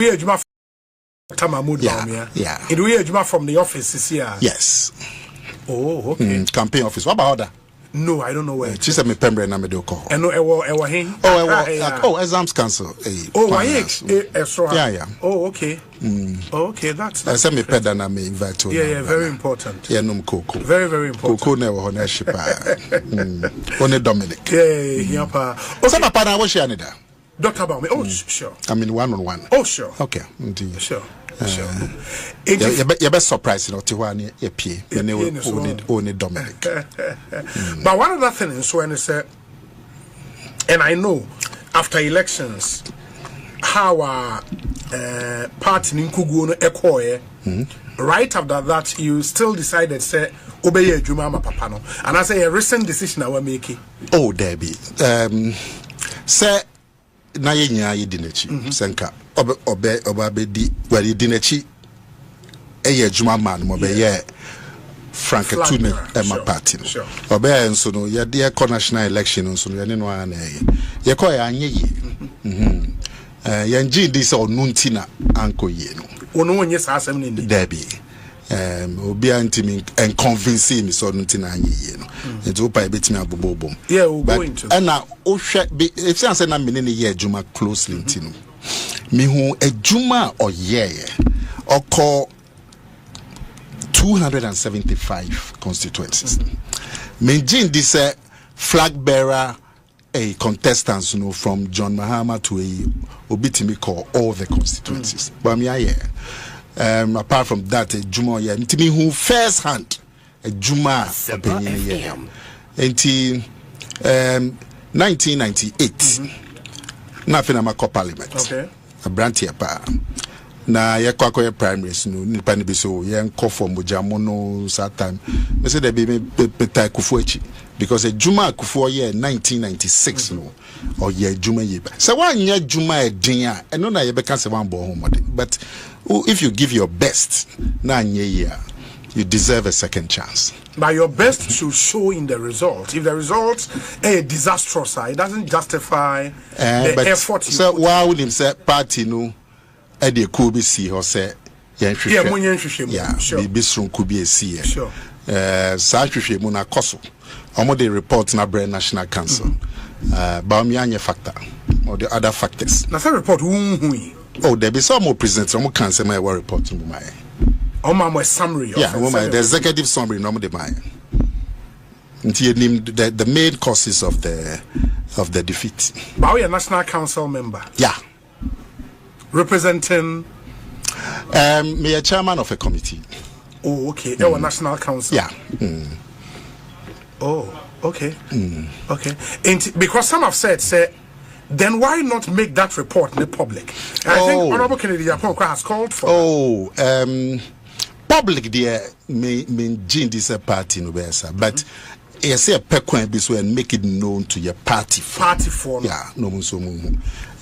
We Juma Tamamood yeah. It we Juma from the office this year. Yes. Oh, okay. Campaign office. What about that? No, I don't know where. She said me Pembre na me do call. And no, exams cancel. Yeah. Oh, okay. Okay, that's. I said me peda na me invite you. Yeah, very important. Yeah, no cocoa. Very, very important. Cocoa never ownership. Only Dominic. Yeah, pa. Okay. Papa na what she anida? Dr. Bawumia. Oh, sure. I mean one-on-one. Oh, sure. Okay. Indeed. Sure. You're best surprised, you know, Tiwani, only Dominic. But one other thing is when it's and I know after elections how our party in Kuguno Ekoye, right after that you still decided say obey Juma Papano. And I say a recent decision I will make. Oh, Debbie. Say na yenya yidinechi senka obabedi wari dinechi eye adwuma man mo be ye Frank Tune Emma party no obe enso no ye de national election nso no ye ne no ana ye ko ya anye yi ye ngi di se onu ntina anko ye no ono wonye sa asem ne ndi Debbie obi antimi and convincing me so ntina anye ye no it opa ebetimi abobobom yeah we'll go into and now if you say na me ne ye adwuma closely ntino me hu adwuma oyeye oko 275 constituencies me gin this flag bearer a contestants from John Mahama to a obitimi call all the constituencies but me apart from that adwuma ye ntimi hu first hand adwuma opinion until 1998 nothing am a parliament okay a branch pa na ye kwakoye primaries no nipa ne be so ye nko for mojamo no that time me say there be me petai kufuachi because a juma kufuo ye 1996 no or ye juma ye so one ye juma e din a eno na ye be kan se wan bo homode but if you give your best na nye ye you deserve a second chance. But your best should show in the result. If the result is disastrous, it doesn't justify the effort you so why would him say party no e dey could be see or say yeah sure be strong could be see sure sa hwehwe mu na koso omo dey report na Brand National Council bawumia anye factor or the other factors na say report oh there be some more present some council my report mu my my summary yeah the executive summary normally my the main causes of the defeat. But we are National Council member. Yeah. Representing me a chairman of a committee. Oh, okay. Our National Council. Yeah. Oh, okay. Okay. And because some have said, say, then why not make that report in the public? And I think Honorable Kennedy Yawa has called for. Public there may join this party no better, but you say a pekwan be so and make it known to your party. Party for yeah, no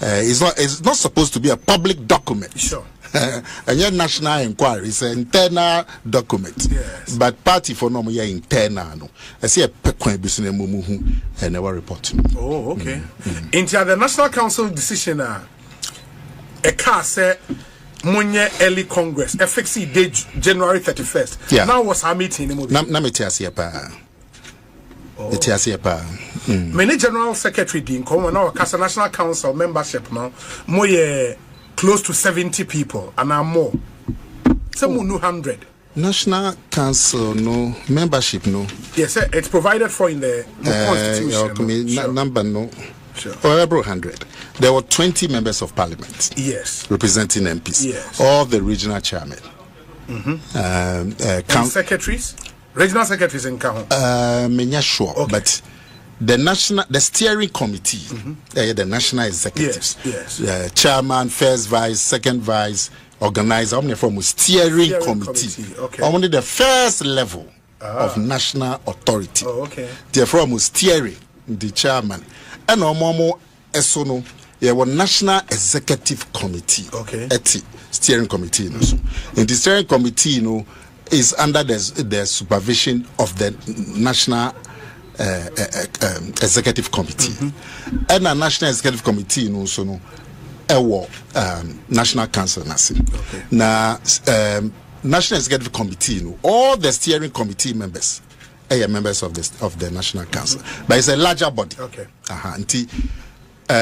it's not supposed to be a public document. Sure. And your national inquiry is an internal document. Yes. But party for no more internal no. I say a pekwan be so and never report. Oh, okay. Into the National Council decision a car said Munye early Congress, FXC day January 31st. Yeah. Now was our meeting. Many General Secretary Dean come now Casa National Council membership now more close to 70 people and now more. Some 100. National Council no membership no. Yes, sir, it's provided for in the constitution. Sure. Number no. Sure. Or 100. There were 20 members of parliament. Yes. Representing MPs. Yes. All the regional chairmen. Secretaries? Regional secretaries in Kahon. I'm not sure. Okay. But the steering committee, the national executive. Yes. Chairman, first vice, second vice, organizer, I'm from steering committee. Okay. Only the first level of national authority. Oh, okay. Therefore, I'm steering the chairman. And Omomo Esono, there was National Executive Committee. Okay. Steering committee. And the steering committee, is under the supervision of the National Executive Committee. And the National Executive Committee, National Council na National Executive Committee all the steering committee members are members of the National Council, but it's a larger body.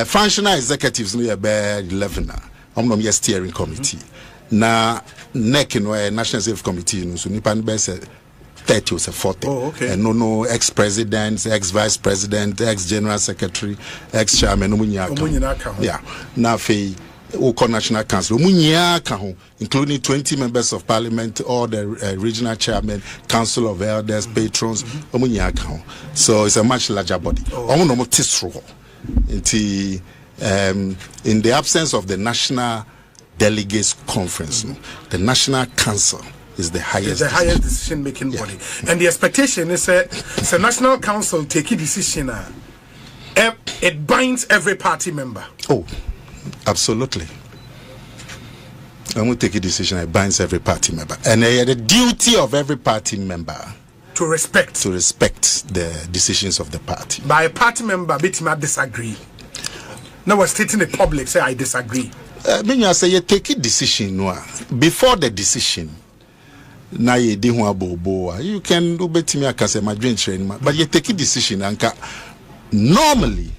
Functional executives no be 11 na steering committee na NEC National Executive Committee so nipa be 30 or 40. And no ex-presidents, ex-vice president, ex-general secretary, ex-chairman, yeah. Now for National Council, including 20 members of parliament, all the regional chairmen, council of elders, patrons, so it's a much larger body. In the absence of the National Delegates Conference, the National Council is the highest decision-making body, and the expectation is the National Council take a decision. It binds every party member. Oh, absolutely. And we take a decision. It binds every party member, and the duty of every party member to respect the decisions of the party. By a party member, bit might disagree. Now we're stating the public say I disagree. I say you take a decision before the decision. Na ye di ho abobo you can do betimi akase madwen train but you take a decision anka normally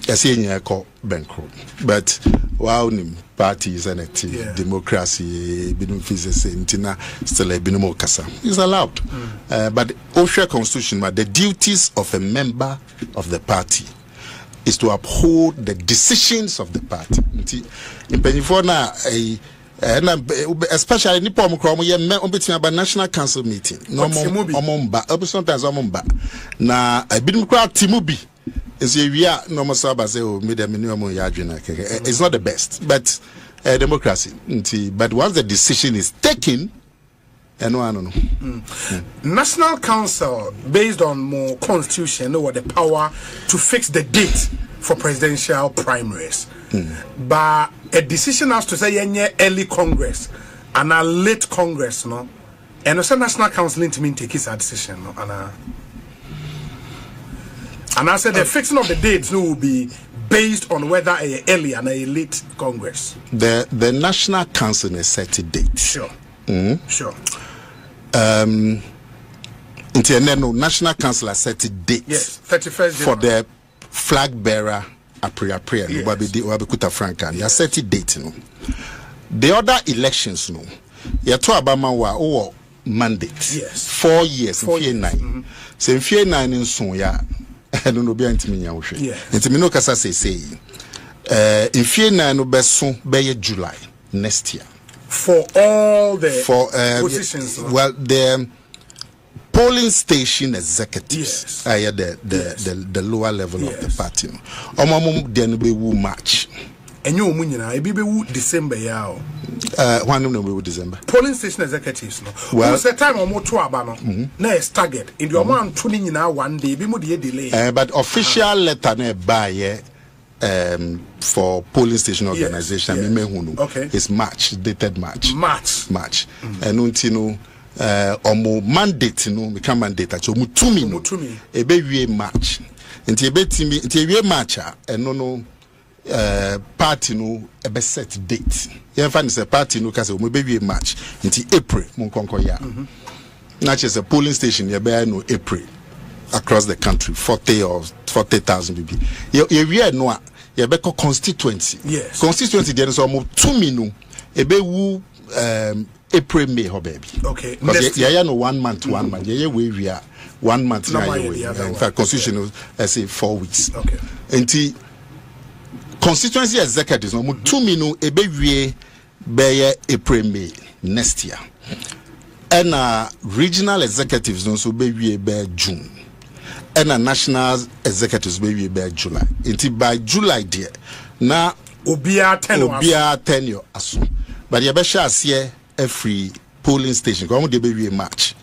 yes yen call bankrupt but wow nim party is an active democracy binum physics intina still binum kasa is allowed but Osha constitution the duties of a member of the party is to uphold the decisions of the party in penifona especially ni pom krom ye obetima ba National Council meeting no omomba sometimes omomba na ebidum kwa timubi is ewia no mo saba say o me dem minimum ya adwena it's not the best but democracy but once the decision is taken no. National Council based on more constitution or the power to fix the date for presidential primaries. But a decision has to say early Congress and a late Congress, no, and also National Council to take his decision, no, and I said the fixing of the dates will be based on whether a early and a late Congress. The National Council has set a date. Sure. Sure. National Council has set a date. Yes, 31st for the flag bearer. Wabikuta Franca. You set a date. The other elections, you to Obama wa mandate. Yes. 4 years. 4 years. 9. So in 4 9 in so ya. I don't know be antiminya wo hwe. Intimino kasa say. In 4 9 no be so be July next year. For all the positions. Well, the polling station executives are the lower level of the party. Then we will march. And you will December yao. One will December. Polling station executives no. Well, the time or more to abano. Na staggered. In your man tuning in now one day, be more delay. But official letter ne buy for polling station organization it's March, dated March. And untino omo mandate no become mandate at omu 2 minutes ebe wie March nti ebetimi nti wie March no party no ebe set date ye fa ni se party no kase omu ebe wie March nti April mon konko ya na che polling station ye be no April across the country 40 or 40,000 people ye wie no a ye be ko constituency constituency there so omu 2 minutes ebe wu April, May, baby. Okay. Because yeah, no 1 month, 1 month. Yeah, we are 1 month. In fact, constitution, I say 4 weeks. Okay. And the constituency executives, no 2 minutes, ebe we be April, May next year. And regional executives, no so be June. And national executives be July. Until by July, dear. Now, Obia tenure aso. But you be sure see every polling station come dey be March,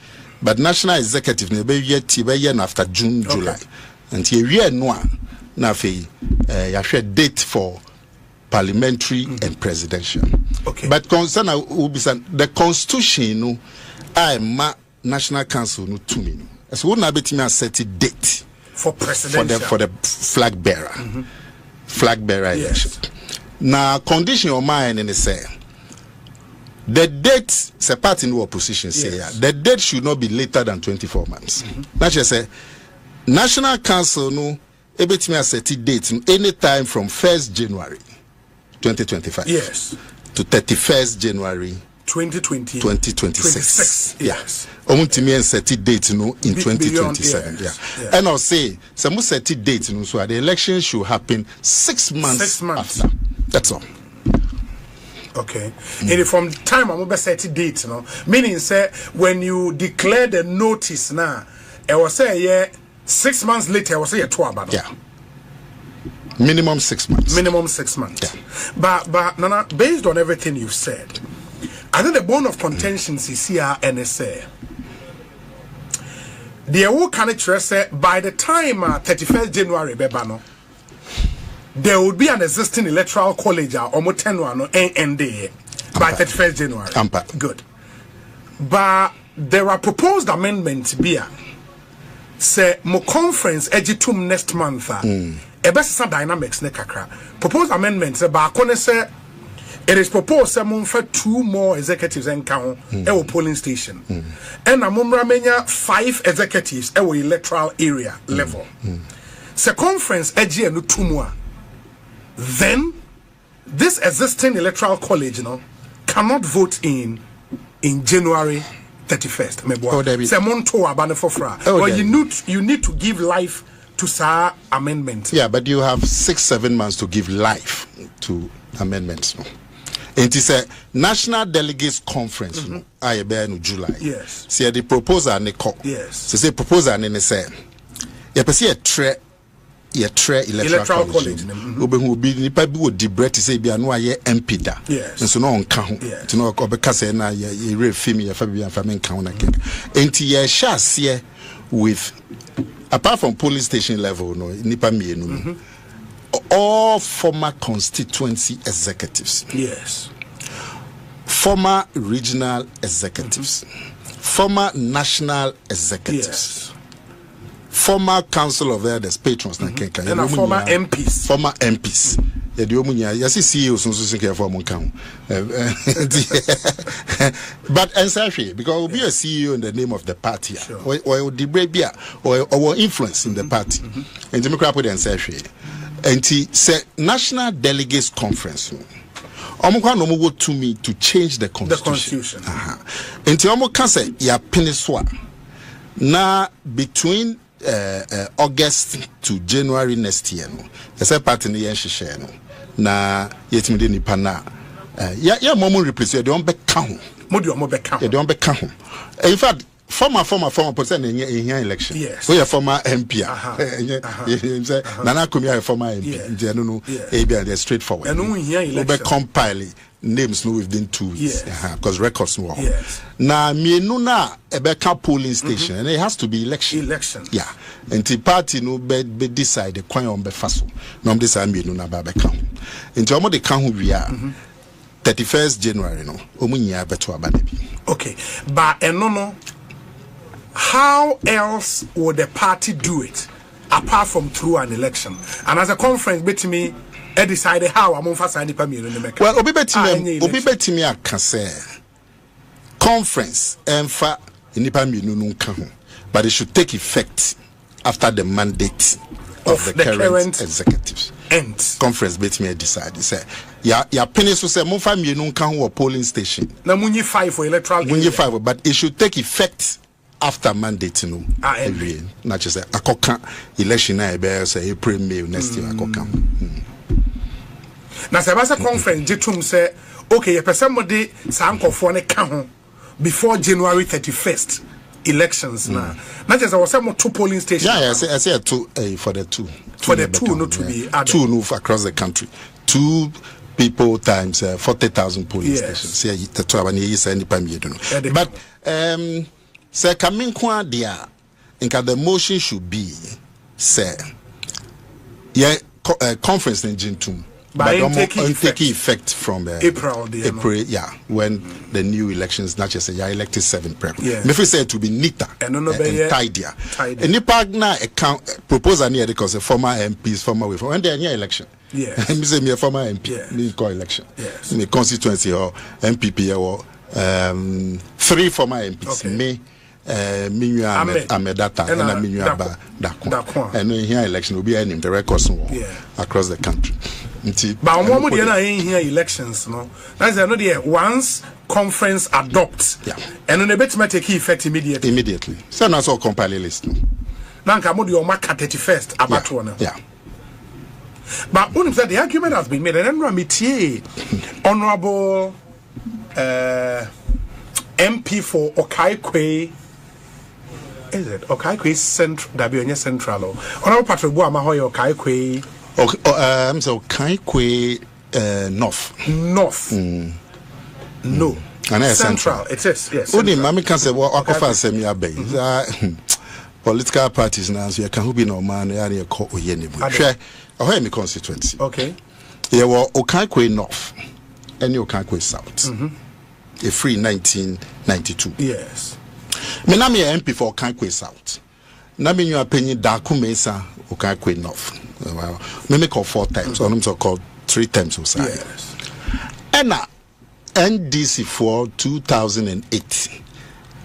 but national executive ne be year after June, July, and year no na fe ya share date for parliamentary and presidential. But concern will be the constitution no I National Council no 2 minutes. So we na betimi set a date for presidential for the flag bearer. Flag bearer election. Now, condition your mind in the say. The date, say part in opposition say, the date should not be later than 24 months. That's just say, National Council no, ebet me a set date any time from 1st January 2025. Yes. To 31st January 2026. Yes. Omuntimi set date no in 2027. Yeah. And I'll say, some set date no, so the election should happen 6 months after. That's all. Okay. And from time I'm about set date, no, meaning say when you declare the notice now, I was say 6 months later, I was say 2 about. Yeah. Minimum 6 months. Minimum 6 months. Yeah. But Nana, based on everything you've said, I think the bone of contention is here NSA. The whole can say by the time 31st January bebano, there would be an existing electoral college or 10 end by 31st January. Good. But there are proposed amendments here. Say mo conference ejitum next month. Ebesa dynamics ne kakra. Proposed amendments ba kone say it is proposed say mo for 2 more executives and count e polling station. And amomra menya 5 executives e electoral area level. Say conference eji enu 2 more. Then this existing electoral college cannot vote in January 31st. You need to give life to SAR amendment. Yeah, but you have 6-7 months to give life to amendments. And it's a National Delegates Conference. I in July. Yes. See the proposal and the call. Yes. So say proposal and then say you see a electoral college. Who be nipa bi wo dibre to say bia no aye MP da. Yes. And so no onka ho. To no obeka say na ye refim ye fa bia fa men kan na kek. Enti ye share with apart from police station level no nipa mienu. All former constituency executives. Yes. Former regional executives. Former national executives. Yes. Former council of elders, patrons, and former MPs. Former MPs. Yes, CEOs also think for count. But essentially, because we'll be a CEO in the name of the party, or the or influence in the party, and Democrat with essentially, and he said National Delegates Conference. No more to me to change the constitution. And Tiomo can say ya peniswa. Now between August to January next year, no. There's a part in the share no. Na yet me ni pana. Ya momo replace you don't be count. You don't be count. In fact, former person in here election. Yes. We are former MP. Nana Akomea former MP. No, they're straightforward. And we here election. We compile names no within 2 weeks. Because records no. Yes. Now me no na ebeka polling station and it has to be election. Yeah. And the party no be decide the kwan on be faso. No decide me no na ba beka. Nti omo de kan ho wi a 31st January no omo nya beto aba na bi. Okay. But no. How else would the party do it apart from through an election? And as a conference, betimi decided how I'm on fast any permit. Well, obi betimi aka say conference emfa nipa mienu no nka ho, but it should take effect after the mandate of the current executives. And conference betimi decide say ya penis so say mo fa mienu nka ho polling station. Na munyi 5 for electoral. Munyi 5, but it should take effect after mandate no. Not just say akoka election na be say April May next year akoka. Na say conference jetum say okay ye person mo de sankofo ne ka ho before January 31st elections na. Not just say mo 2 polling stations. Yeah, I say 2 for the 2. For the 2 not to be added. 2 no across the country. 2 people times 40,000 polling stations. Say the 2 abani is any pam you don't know. But say coming kwa dia inka the motion should be say conference in Jintum but take effect from April yeah, when the new elections not just say elected 7 people. Me feel say to be neater and tidier. And the partner account proposal near because the former MPs former way when they are near election Yes. Me say me a former MP. Yes. Me call election. Yes. Me constituency or MPP or 3 former MPs. Okay. Me Amedata and me Dakwa. And here election will be in the records across the country. But one here elections, no. That's another once conference adopts. Yeah. And then the bet might take effect immediately. Immediately. So now so compile list. Now come on your mark 31st about one. Yeah. But when the argument has been made, and then Ramitier, Honorable MP for Okaikwe. Is it Okaikwe Central? W Central. Honorable Patrick Boamahoy Okaikwe. So Okaikwe North. North. No. And Central. It is, yes. Only Mammy can say, well, Okofa semi abe. Political parties now, so you can be no man, you call Oyeni. Share a me constituency. Okay. There were Okaikwe North and Okaikwe South. A free 1992. Yes. Me na me MP for Okaikwe South. Na me your opinion Dakumesa Okaikwe North. Me call 4 times, or so called 3 times or so. Yes. And NDC for 2008.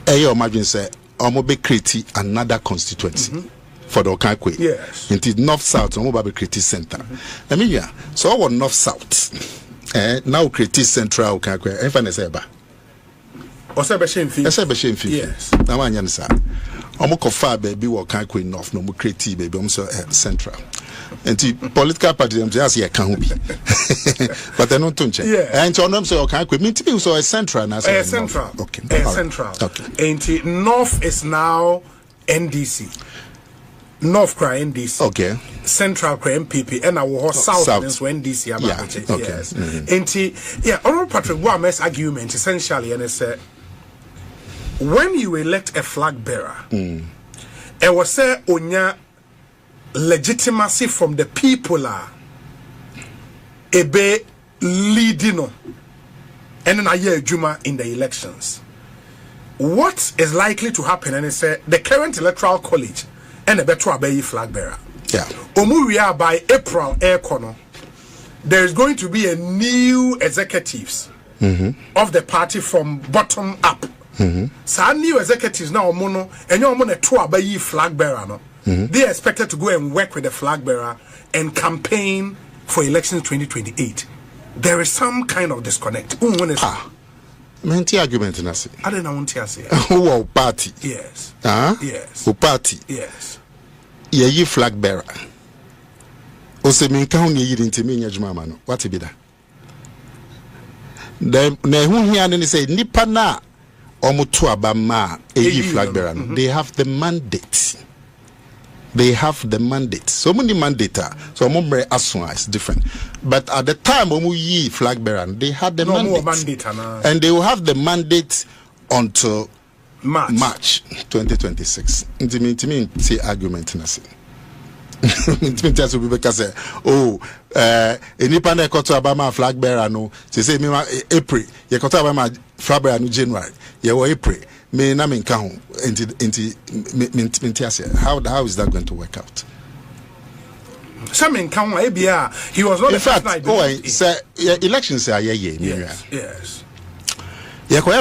Ayo imagine say omo be create another constituency for the Okaikwe. Yes. Into North South omo be create center. I mean yeah. So our North South. Now create central Okaikwe. Efa say ba. Osebe Shemfi. Osebe Shemfi. Yes. Na wanya nsa. Omo kofa baby wo Okaikwe North no mo create baby omo so central. And the political party them just here can be. But they don't touch it. Yeah. And so them say okay, me to be so a central now. A central. Okay. A central. Okay. And the North is now NDC. North cry NDC. Okay. Central cry MPP and our South is NDC. Yeah. Okay. Yes. And the Honorable Patrick Boame's argument essentially and it's when you elect a flag bearer, it was say onya legitimacy from the people are ebe leading on and then a year juma in the elections. What is likely to happen? And it's the current electoral college and a better abayi flag bearer. Yeah. Omuria by April air corner. There is going to be a new executives of the party from bottom up. So new executives now mono and you're mono to abayi flag bearer no. They are expected to go and work with the flag bearer and campaign for elections 2028. There is some kind of disconnect. Menti argument na se. I don't know what to say. Who party? Yes. Yes. Who party? Yes. Ye flag bearer. O se min ka hu ye ntimi nya djuma ma no. What be that? Na hu hia ne say nipa na omoto abama ye flag bearer. They have the mandate. They have the mandate. So many mandate. So mumbre aswa is different. But at the time when we ye flag bearer, they had the mandate. And they will have the mandate until March 2026. Intimi say argument na say. Intimi just be because say enipa na ekoto abama flag bearer no. Say me April, ye ekoto abama flag bearer no January. Ye wo April. Me na me how is that going to work out? Some he was not in fact, say elections are yes.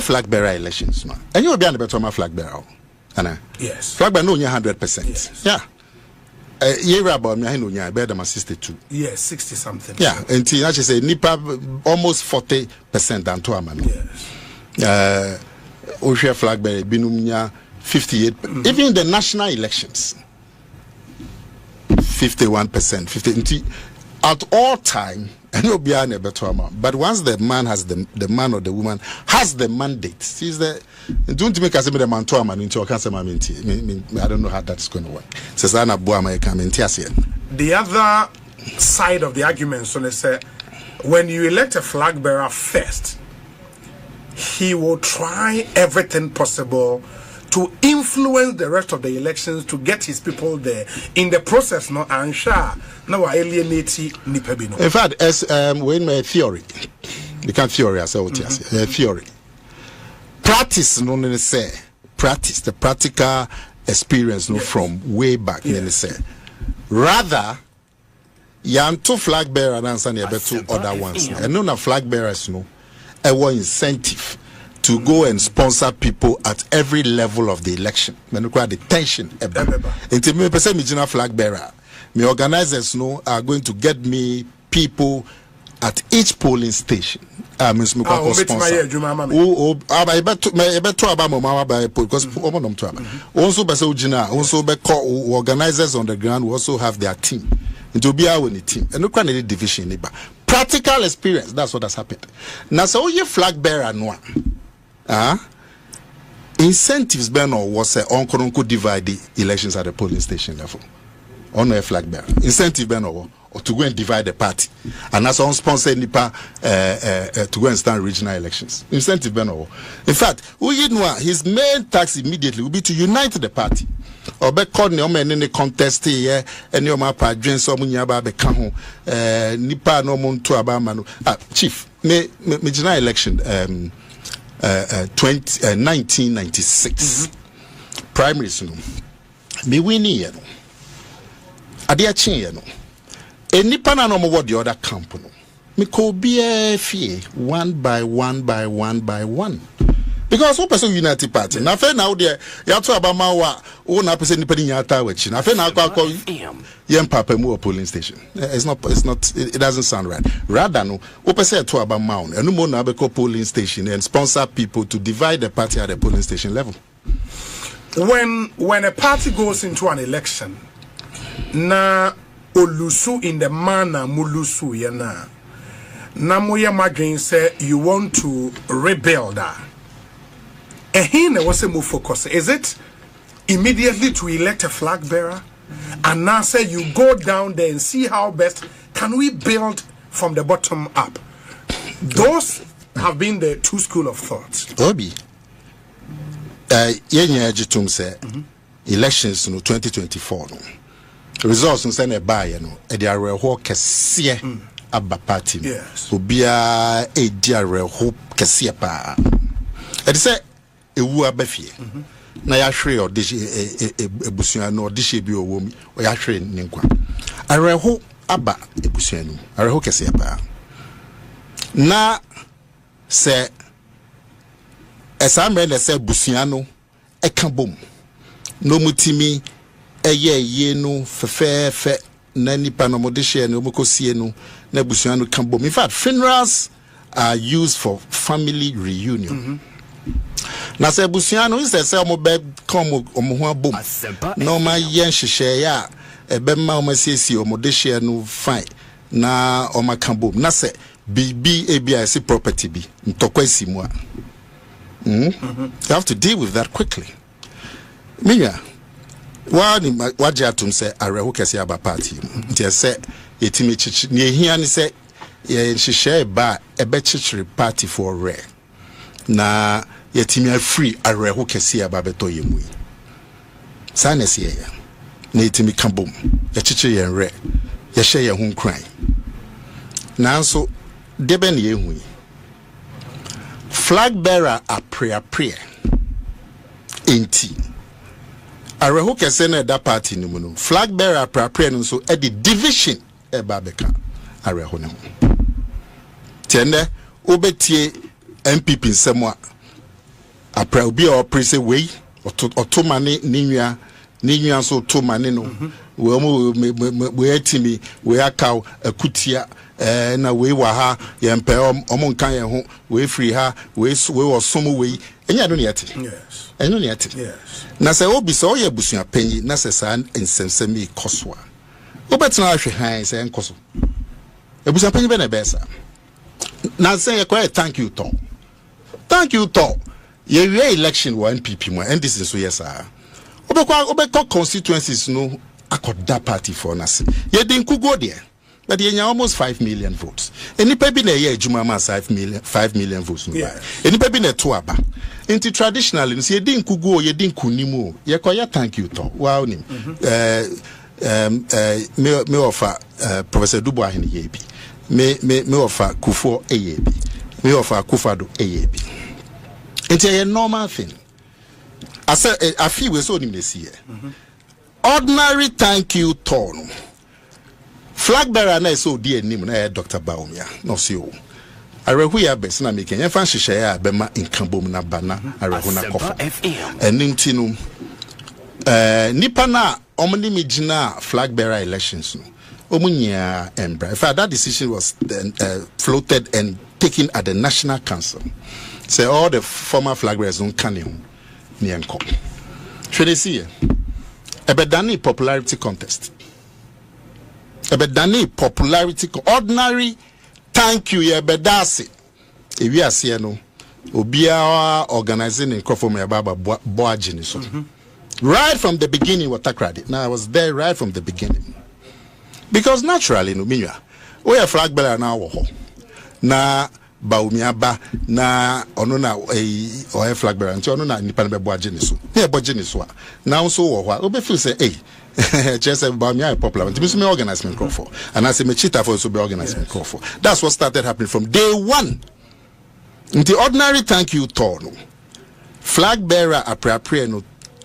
Flag bearer elections no. And you will be on the better flag bearer. Anna. Yes. Flag bearer no 100%. Yes. Yeah. Year about me no nya better than 62. Yes, 60 something. Yeah, and I say nipa almost 40% than to amano. Yes. Oshia flag bearer binumnya 58 even in the national elections 51% 50 at all time and you'll be on a better amount. But once the man has the man or the woman has the mandate, sees the don't make us the man to man into a cancer. I don't know how that's going to work. Cesana Boama come in the other side of the argument, so they say when you elect a flag bearer first, he will try everything possible to influence the rest of the elections to get his people there. In the process, no, I'm sure no alienate nipebino. In fact, as when my theory, you can't theory as well. Theory, practice, no, say practice the practical experience, no, from way back. Say rather yanto flag bearer and answer the two other ones. And no flag bearers no. A one incentive to go and sponsor people at every level of the election. When you the tension. Until me person me flag bearer. Me organizers are going to get me people at each polling station. Miss Mukako sponsor. Also organizers on the ground will also have their team. It will be our team. And look at the division. Practical experience, that's what has happened. Now, so you flag bearer no. Incentives ben or was on could divide the elections at the polling station level. On a flag bearer. Incentive ben or to go and divide the party. And that's on sponsored NIPA to go and stand regional elections. Incentive ben or. In fact, his main task immediately will be to unite the party. Or be called no man in the contest here, and your mapa drinks or munyaba be kaho, nipa no mon to abamano. Chief, me general election 1996 primaries no. Me winning ye no. Adia chin ye no. E nipa na no mo what the other camp no. Me ko be fie one by one. Because one person united party. Now, fair now there, you have to about my own person depending yata which. Now, fair now call young papa more polling station. It's not. It doesn't sound right. Rather, no. Open say to about mount and no more now call polling station and sponsor people to divide the party at the polling station level. When a party goes into an election, na olusu in the manner mulusu yana. Na moya magin say you want to rebuild that. And here was a move focus. Is it immediately to elect a flag bearer? And now say you go down there and see how best can we build from the bottom up? Those have been the two school of thoughts. Obi. Yenya jitum say elections no 2024 no. Results no say na buy no. E dey areho kese aba party. Yes. Obia e dey areho kese pa. E say ewu abafie na ya hwe o de ebusua no de hye bi owo mi o ya hwe ne nkwa areho aba ebusua no areho kese ba na se esamre na se busua no eka bom no mutimi eye no fefefe na nipa no mo de hye no mo kosie no na busua no ka bom. In fact, funerals are used for family reunion. Na se busuano is say omo be come omo ho abom no ma yen hwehwe ya ebe ma omo siesie omo de hye no fine na omo ka bom na se bibi ebia se property bi ntokwa simu a you have to deal with that quickly. Minya waje atum se areho kese aba party nti se etimi chichi ne ehia ni se ye hwehwe ba ebe chichiri party for rare na yetimi free areho kese ababeto yemu sanese ya na yetimi kabom ya chiche yen re ya hye ye hu kran nanso debe na yehu flag bearer aprea enti areho kese na da party ni mu no flag bearer aprea no so e the division e babeka areho ne ho tende obetie MPP nsemwa apra obi a oprise wey otomane ninua so otomane no we mo we atimi we akaw akutia na we wa ha ye mpe omo nkan ye ho we free ha we osom we enya do ne yete yes enya ne yete yes na se obi so ye busua panyi na se san nsensemi kosoa obetina ahwe han se enkoso ebusua panyi be na besa na se ye kwa thank you to ye election wa NPP mo and this is so yes sir obekwa constituencies no akoda party for nas ye din kugo there but ye nya almost 5 million votes enipa bi na ye adwuma ma 5 million votes no enipa bi na to aba into traditionally no ye din kugo ye din kunimu ye kwa thank you to wow nim me offer Professor Dubois ahene ye bi me offer Kufo eye bi me offer Kufado eye bi. It's a normal thing. I said, I feel we're so in this year. Ordinary thank you tone flag bearer na so di anim na Dr. Bawumia no so arehu ya bes na making yan fan hihye ya be ma nkabom na bana arehu na kofa eninti no nipa na omni migina flag bearer elections no omunya embra in fact that decision was then floated and taken at the National Council. Say all the former flag bearers don't can you nienko should they see ebedani popularity contest ebedani popularity ordinary thank you ebedasi ewi ase no obia organizing in crofom baba boagini so right from the beginning watakrade now I was there right from the beginning because naturally no minwa we a flag bearer na wo ho na bawumia ba na ono na o flag bearer nti ono na nipa na be boagini so na boagini so na so wo ho obe feel say just about me popular nti me organizement call for and I say me cheater for so be organizement call for that's what started happening from day one. The ordinary thank you turn flag bearer appropriate no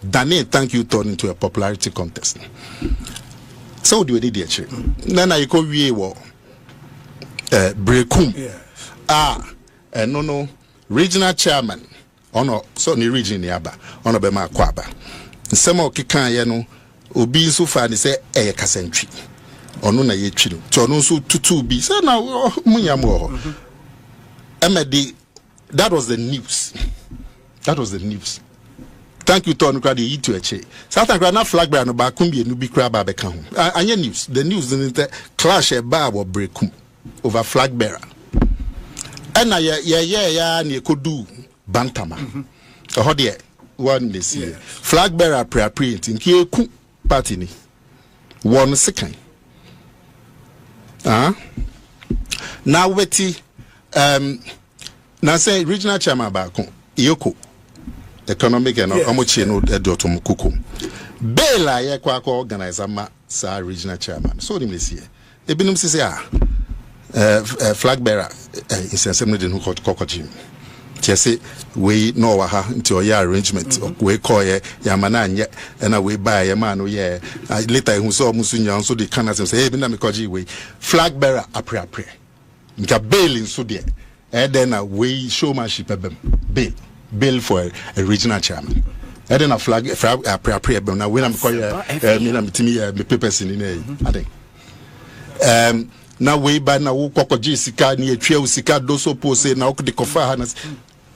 dane thank you turn into a popularity contest. So do we did it na you go wie wo brekum no regional chairman ono so ni region ni aba ono be ma kwaba nsema okikan ye no obi nso fa ni say kasantwi ono na ye twi no to ono nso tutu bi say na munyam ho emedi. That was the news. That was the news. Thank you, Tony. Crowd you to a che. Southern crowd not flag bearer no ba kumbi no bi crab ba kan. Anya news. The news didn't clash a bar or break over flag bearer. And na ya na kodu bantama. Ho de one dey see. Flag bearer pre-print in ki ku party ni. One second. Now weti now say regional chairman baako Yoko economic and omochi no edotom kuku bela ye kwa organizer ma sa regional chairman so dem see ebinum say flag bearer insensem de no kokojim tiese we no wa ha nti o ya arrangement we call ye ya mana anye na we buy ye man no ye later hu so omusu nya so de kana say ebi na me koji we flag bearer apre nka bail in so de and then we showmanship bill for a regional chairman. And then a flag appropriate now when I'm calling me papers in I think now we by now koko jisika ni etwa usika doso pose na okde kofa hanas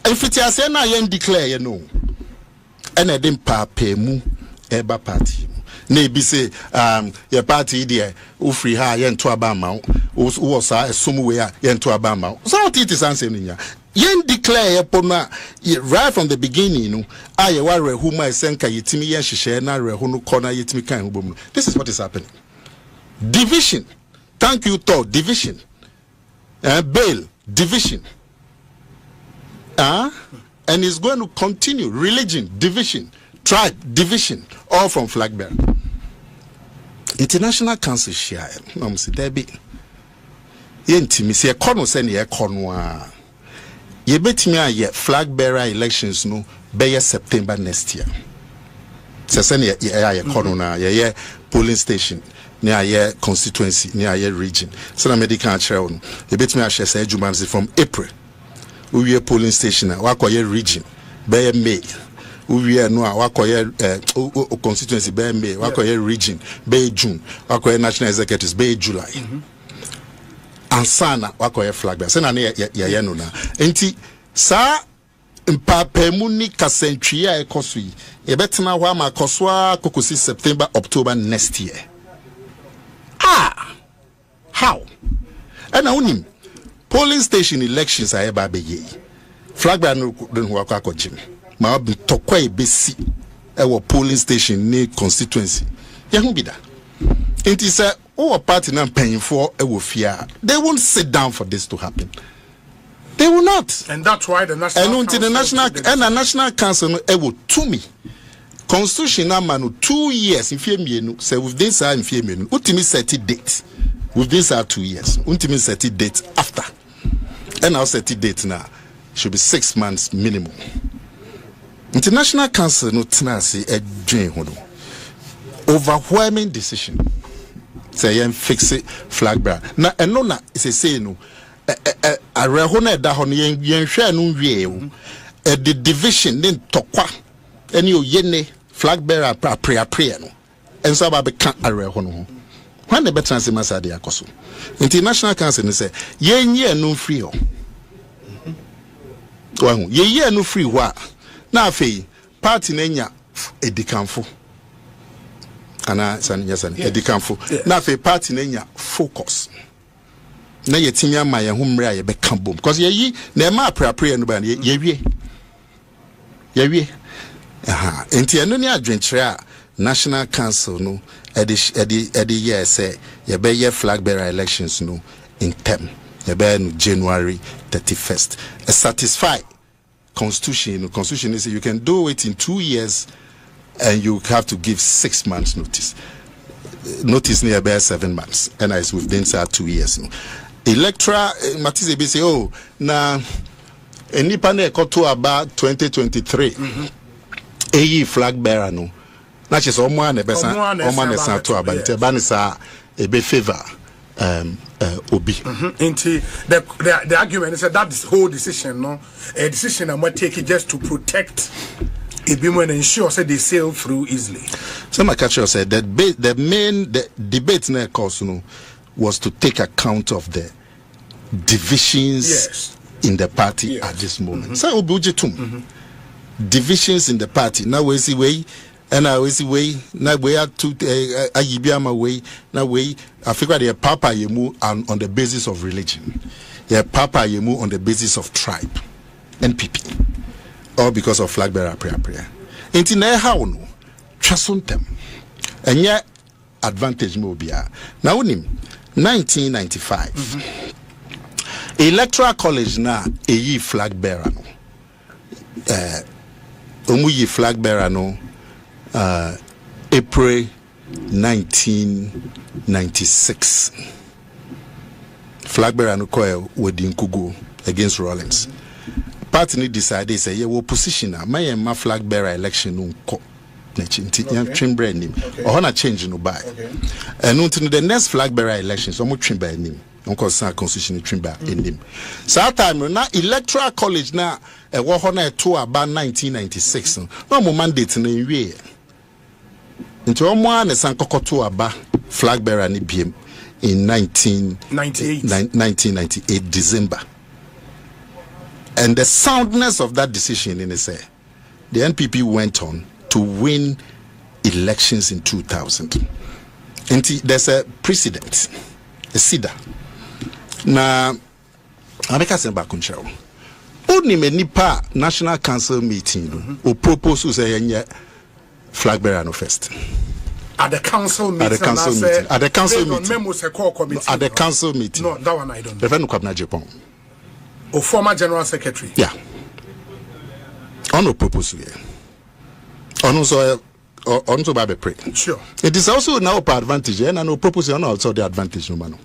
if it is na yen declare you know and then papa mu eba party na ebi say your party there o free ha yen to aba ma o sa esumu we yen to aba ma so what it is answer nya yen declare pona right from the beginning no aye wa rehu ma senka yetimi yen hihye na rehu no corner yetimi kan ho bom. This is what is happening. Division. Thank you to division. Bail division. And it's going to continue. Religion division, tribe division, all from flag bearer. International Council share. No, say Debbie. Yentimi say kono se ne kono a. Ye betimi aye flag bearer elections no be September next year. Se ne ye kono na ye polling station near ye constituency near ye region. So na medical chair no. Ye betimi ahye say adwuma from April. We polling station wa koye region be May. We no wakoye constituency be May, wakoye region be June, wakoye national executives be July. Ansana wakoye flag bearer. Se na ye no na. Enti sa mpapemu ni kasentwi a ekoso yi. E betena ho ama koso a kokosi September October next year. How? And unim polling station elections are eba be ye. Flag bearer no ho akwa ma be tokwa ebesi ewo polling station ni constituency ye hu bi da enti say o party na panyinfo ewo fia they won't sit down for this to happen. They will not. And that's why the national council no ewo to me constitution na manu 2 years in fiemienu say with this in fiemienu ultimate set date with this 2 years ultimate set date after and now set date now should be 6 months minimum. International Council no tenancy a drain overwhelming decision say yen fix it flag bearer na eno na say no areho na da ho no yen hwe no wie o the division ne tokwa ene oyene flag bearer apre no enso ba be kan areho no ho when the better say masade akoso international council ni say yen ye no free ho wahu ye no free ho na afei party na nya edikanfo ana san edikanfo na afei party na nya focus na yetimi ama ye humre a ye be kan bom because ye na e ma apre no ba ye wie aha enti eno ni adwenkyere a national council no edi year say ye be ye flag bearer elections no in term ye be January 31st a satisfy constitution is you can do it in 2 years and you have to give 6 months notice near about 7 months and as within 2 years no electoral matize be say oh na enipa na ekoto about 2023 eyi flag bearer no na che so omo na be san omo na san to aba nte ba ni sa e be favor obi into the argument is that this whole decision no a decision I'm going to take it just to protect Ibimo and ensure say they sail through easily. So my catcher said that the main debate in the course no was to take account of the divisions in the party at this moment. So divisions in the party now we see way and I always way now we are to ayibiama way now we I figure the papa yemu on the basis of religion. Yeah, papa yemu on the basis of tribe, NPP, or because of flag bearer prayer. Inti na how no twasuntem. Enye advantage mo bia. Na unim 1995. Electoral college na eyi flag bearer no. Omuyi flag bearer no April 1996. Flag bearer no koe wodi nkugu against Rollins. Party decided say ye wo position na my flag bearer election no nko na chinti yan twembre nim o na change no buy and until the next flag bearer election so mo twembre nim nko sa constitution twembre nim so time na electoral college na e wo ho na to aba 1996 no mo mandate na wie into omo na san kokoto aba flag bearer ni biem in 1998 December. And the soundness of that decision in say the NPP went on to win elections in 2000. And there's a precedent, a CIDA. Now, America sent back on show. Only nipa National Council meeting or propose to say flag bearer no first. At the council meeting. At the council meeting. At the council meeting. Memos a core committee. At the council meeting. No, that one I don't know. The friend of agyapong. Or former general secretary. Yeah. On no propose here. On so by pray. Sure. It is also now per advantage, and no propose on also the advantage no man.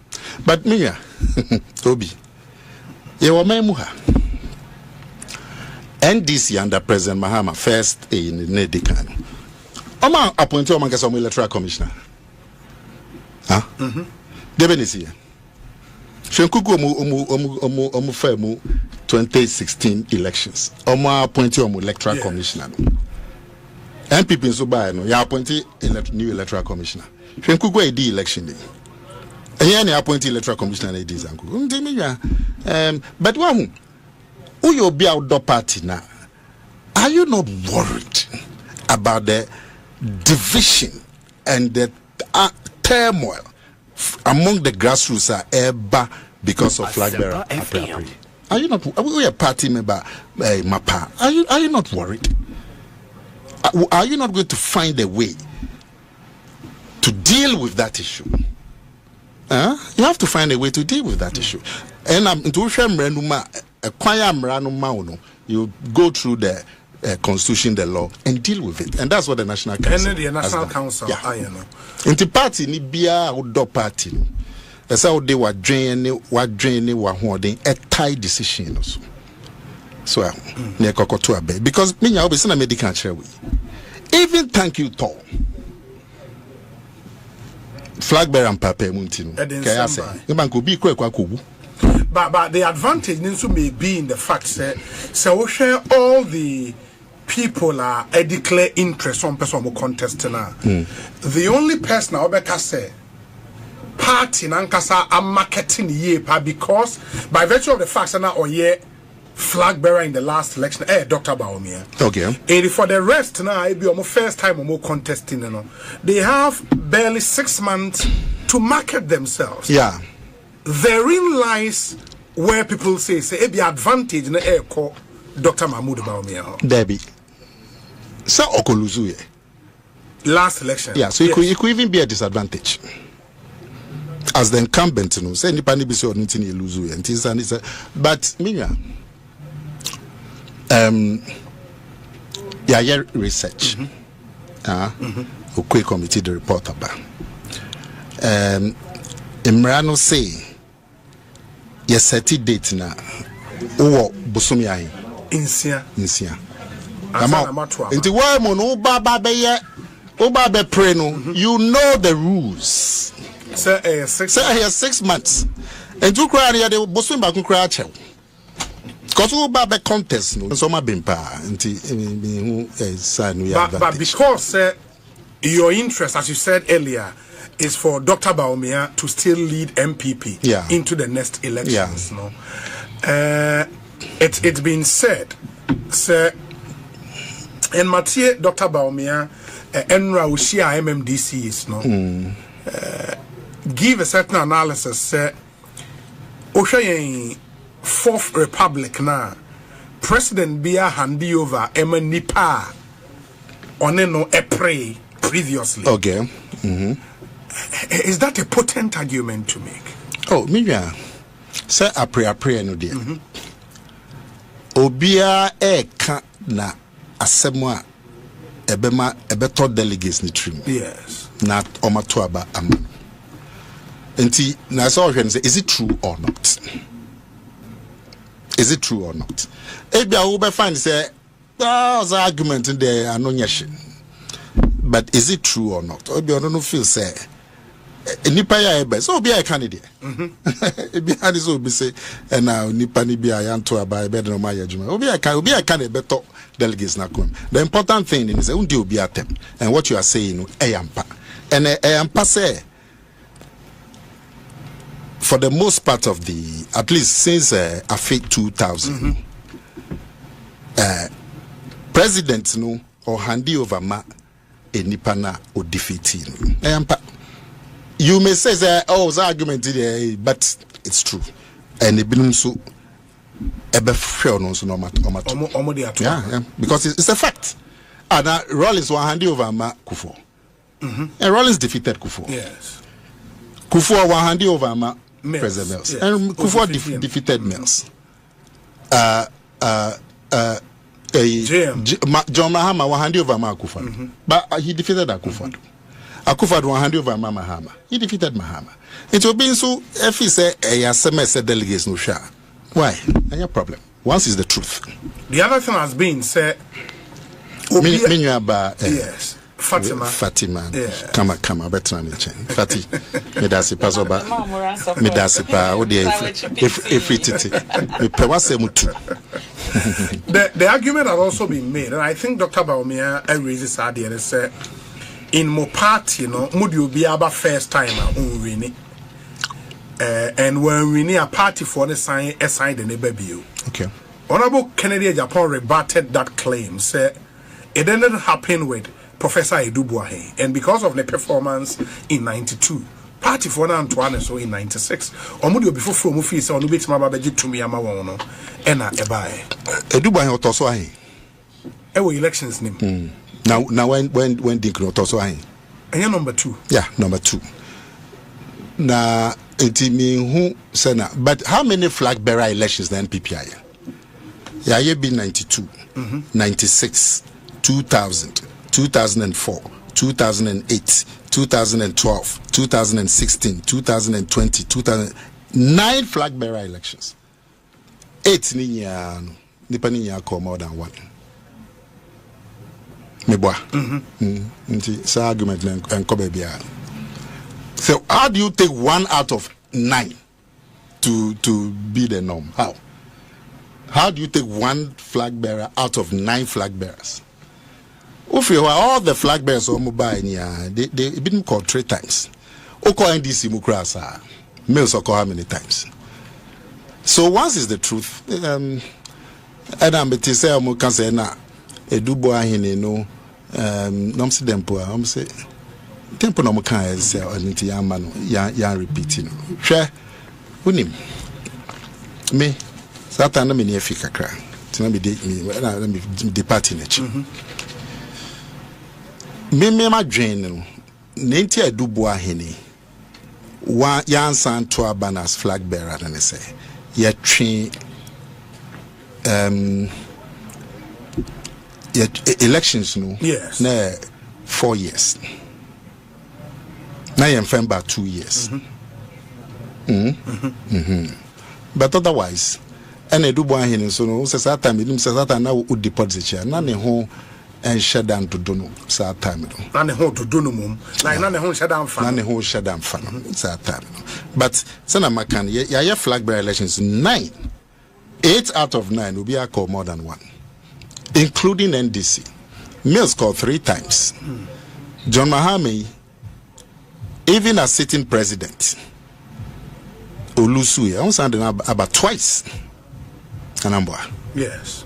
But me Toby. Yawa memuha. NDC under President Mahama first in Nedikano. Oma appointed Oman Kasam electoral commissioner. Huh? Debenisi. Shenkuku omu femu 2016 elections. Oma appointed electoral commissioner. NPP so by no ya appointed new electoral commissioner. Shenkuku e di election day. And ya appointed electoral commissioner e di zanku. But one who you be outdoor party now? Are you not worried about the division and the turmoil among the grassroots are ever because of flag bearer? Are you not? We are party member, Mapa. Are you not worried? Are you not going to find a way to deal with that issue? You have to find a way to deal with that issue. And you go through the constitution, the law, and deal with it, and that's what the National Council. And the National Council, yeah. In the party, ni bia outdoor party. That's how they were draining, holding a tight decision. So, because me, I'll be sending a medical chair. Even thank you, Tom. flag bearer and papa muntino. Kaya say, you man could be quick kubu. But the advantage may be in the fact that so we share all the people are a declare interest on person contest now. The only person I can say party nankasa are marketing ye because by virtue of the fact that now flag bearer in the last election, Dr. Bawumia. Okay. And for the rest now, it be almost first time or more contesting. You know, they have barely 6 months to market themselves. Yeah. Therein lies where people say it be advantage in the air call Dr. Mahmoud Bawumia. Debbie. So okoluzu last election. Yeah, so yes. it could even be a disadvantage. As the incumbent, you know, say nipa ni bisi onuti ni luzu and it's but minya yeah research. Okay, committee the report about Imrano say yes set date na o bosomi ayi insia Inti wa mo no ba be pray no you know the rules. Say 6 months. And you cry ya de bosomi ba kun cry chew. Cause we be contest no so ma bimpa nti hu sign we have. But because your interest, as you said earlier, is for Dr. Bawumia to still lead MPP into the next elections. No, it's been said, sir, and Mathieu Dr. Bawumia Enra Ushia MMDCs no give a certain analysis. Sir, Oshayen Fourth Republic na President Bia handi over Emma Nipa oneno epre previously. Okay. Is that a potent argument to make? Oh, Miriam, say a prayer no dear. Obia ka na asemwa ebeto delegates ni trim. Yes. Na omato aba am. Enti na so say is it true or not? Is it true or not? Ebia we be find say there's an argument in there anonyeshe. But is it true or not? Obia no feel say nipa ya ebe so obi a candidate ebi ani so obi say na nipa ni bia ya nto aba ebe no ma ya juma obi a candidate beto delegates na kom. The important thing is undi obi atem and what you are saying eyampa and eyampa say for the most part of the at least since Afik 2000 president no or handi over ma nipa na o defeating eyampa. You may say that the argument today, but it's true. And it belongs to yeah, because it's a fact. And Rollins was handed over Kufo. And Rollins defeated Kufo. Yes. Kufo was handed over President Mills. Yes. And Kufo defeated Mills. John Mahama was handed over Kufo. But he defeated Kufo. Akufo-Addo was handed over Mahama. He defeated Mahama. It will be so if he say a semester delegates no share. Why? No problem. Once is the truth. The other thing has been said. Yes. Fatima. Yeah. Come better than Fati. Medasi pasoba. Medasi pa. If the argument has also been made, and I think Dr. Bawumia raises that and said. In my party, you know, Mudi be about first time winning. And when we need a party for the sign the baby. Okay. Honorable Kennedy Agyapong rebutted that claim, said it didn't happen with Professor Edubuahe, and because of the performance in '92, party for Antoine so in '96. Omudio before from office on bit my baby to me amawono. Ena ebae. Edubuahe otoswahe. Ewo elections name. Now when Dink not also I. And number 2. Yeah, number 2. Na me who sena. But how many flag bearer elections the NPP? Yeah, you been 92, 96, 2000, 2004, 2008, 2012, 2016, 2020, 2009 flag bearer elections. 8 ni call more than 1. Meboa. Nti sa argument en ko bia. So how do you take 1 out of 9 to be the norm? How do you take 1 flag bearer out of 9 flag bearers? If you all the flag bearers on mobile, they've been called 3 times. Oko NDC Mukrasa, males occur how many times? So once is the truth. And I'm say I'm can say na edubo ahine no nom se dempo am say tempo no kan say oniti yama no ya repeat no hwe unim me satan na me ne afika kra tina me de party na chi me ma dwen no nenti edubo ahine wa yansan to abanas flag bearer na say ya twi elections no yes na 4 years now in November 2 years but otherwise and do boy hin so no say that time nim say that time na wo deposit chair na ne ho en shedan to do no say time no na ne ho to do no mum na ne ho shedan fa na ne ho shedan fa no say time but say na makan ya flag bearer elections 8 out of 9 will be a call more than 1, including NDC. Mills called 3 times. John Mahame, even as sitting president, Olusuye, I understand about twice. Yes.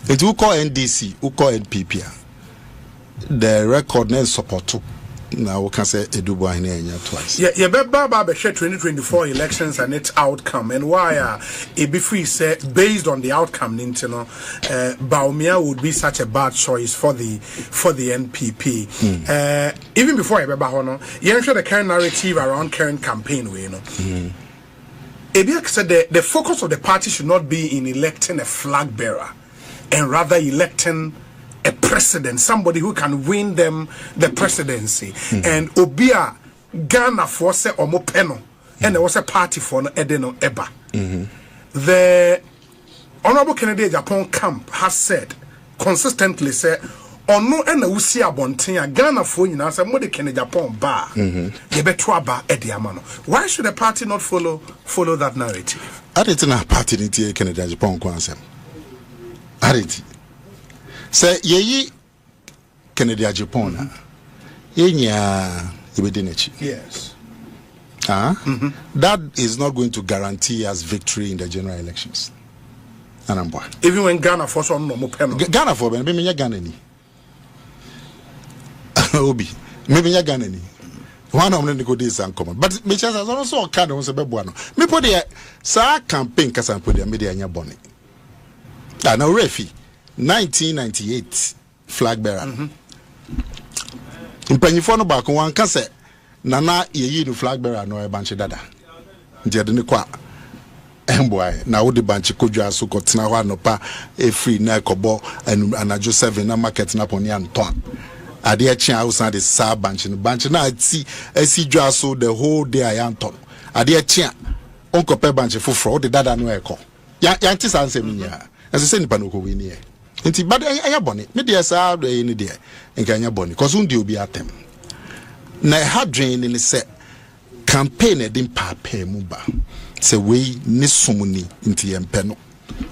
It will call NDC, who call NPP. The record name support. Now we can say Edubo twice. Yeah, Baba share 2024 elections and its outcome, and why it be free say based on the outcome, Nintendo, Bawumia would be such a bad choice for the NPP. Even before Baba Hono, you sure the current narrative around current campaign, we know. Ebiak said the focus of the party should not be in electing a flag bearer, and rather electing a president, somebody who can win them the presidency. And Obia Ghana for say omo peno, and there was a party for no edeno eba. The Honorable Kennedy Agyapong camp has said consistently say ono ena usi abonten Ghana for nyina say mo de Kennedy Agyapong ba ye beto aba ediama no. Why should the party not follow that narrative? I didn't know party ntie Kennedy Agyapong ko ansem. I didn't say ye Kennedy Agyapong na yenya ibedinechi. Yes. That is not going to guarantee us victory in the general elections. Even when Ghana for some no pen. Ghana for maybe me Ghana ni. Obi maybe me Ghana ni. One of them go this and come. But me chance as also kind of say bebuano. Me put the sa campaign kasa put the media nya boni. Now refi 1998 flag bearer. Mpanyifo no ba ko wan kase nana yeyi no flag bearer no e banche dada. Ntia de ne kwa emboy na wo de banche kodwa so ko tena ho anopa e free na ekobo anajo 7 na market na poni anton. Ade achi hausa de sa banche na ati dwa so the whole day ayanton. Ade achi onko pe banche foforo de dada no eko. Ya nti sanse minya. As say nipa no ko wi ni e. Nti bad anya boni. Me de sa do e ni de. Nka anya boni. Cause undi obi atem. Na ha drain ni se campaign e din papa mu ba. Se we ni sumuni nti yempe no.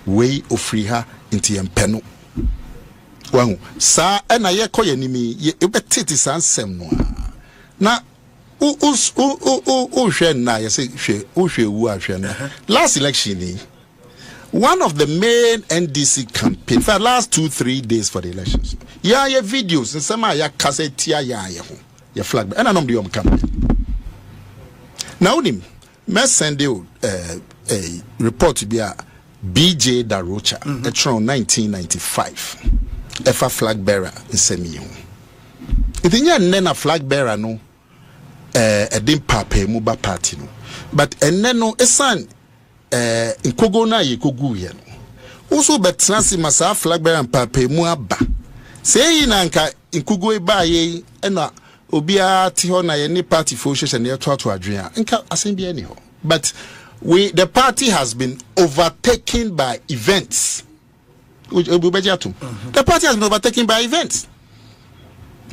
We ofri ha nti yempe no. Wangu sa na ye koye ni mi e betiti sansem no na u hwe na ye se hwe wu ahwe na last election ni one of the main NDC campaign for the last 2-3 days for the elections ya videos and some ya cassette ya ho ya flag and anom de yom campaign now nim me send you a report bi a BJ Darocha etron 1995 efa flag bearer nsemi ho itinya nne na flag bearer no edin papa mu ba party no but enne no esan nkogo na ye kogu ye no uso betransi masa flag bearer papa mu aba sei na nka nkogo e ba ye na obia ti ho na ye ni party fo hwehwe na ye to adwen a nka asembi ani ho but the party has been overtaken by events. The party has been overtaken by events.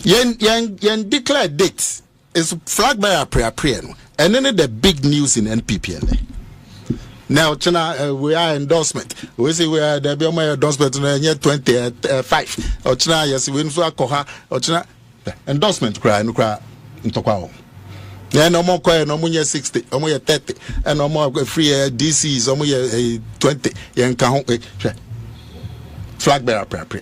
Yen declare dates it's flag bearer pre and then the big news in NPPL. Now, China, we are endorsement. We say we are the endorsement in year 25. Or China, yes, we Koha, or China endorsement cry no cry in Tokao. Yeah, no more coin, no more 60, no more 30, and no more free DCs, no more 20. Yan flag bearer pre.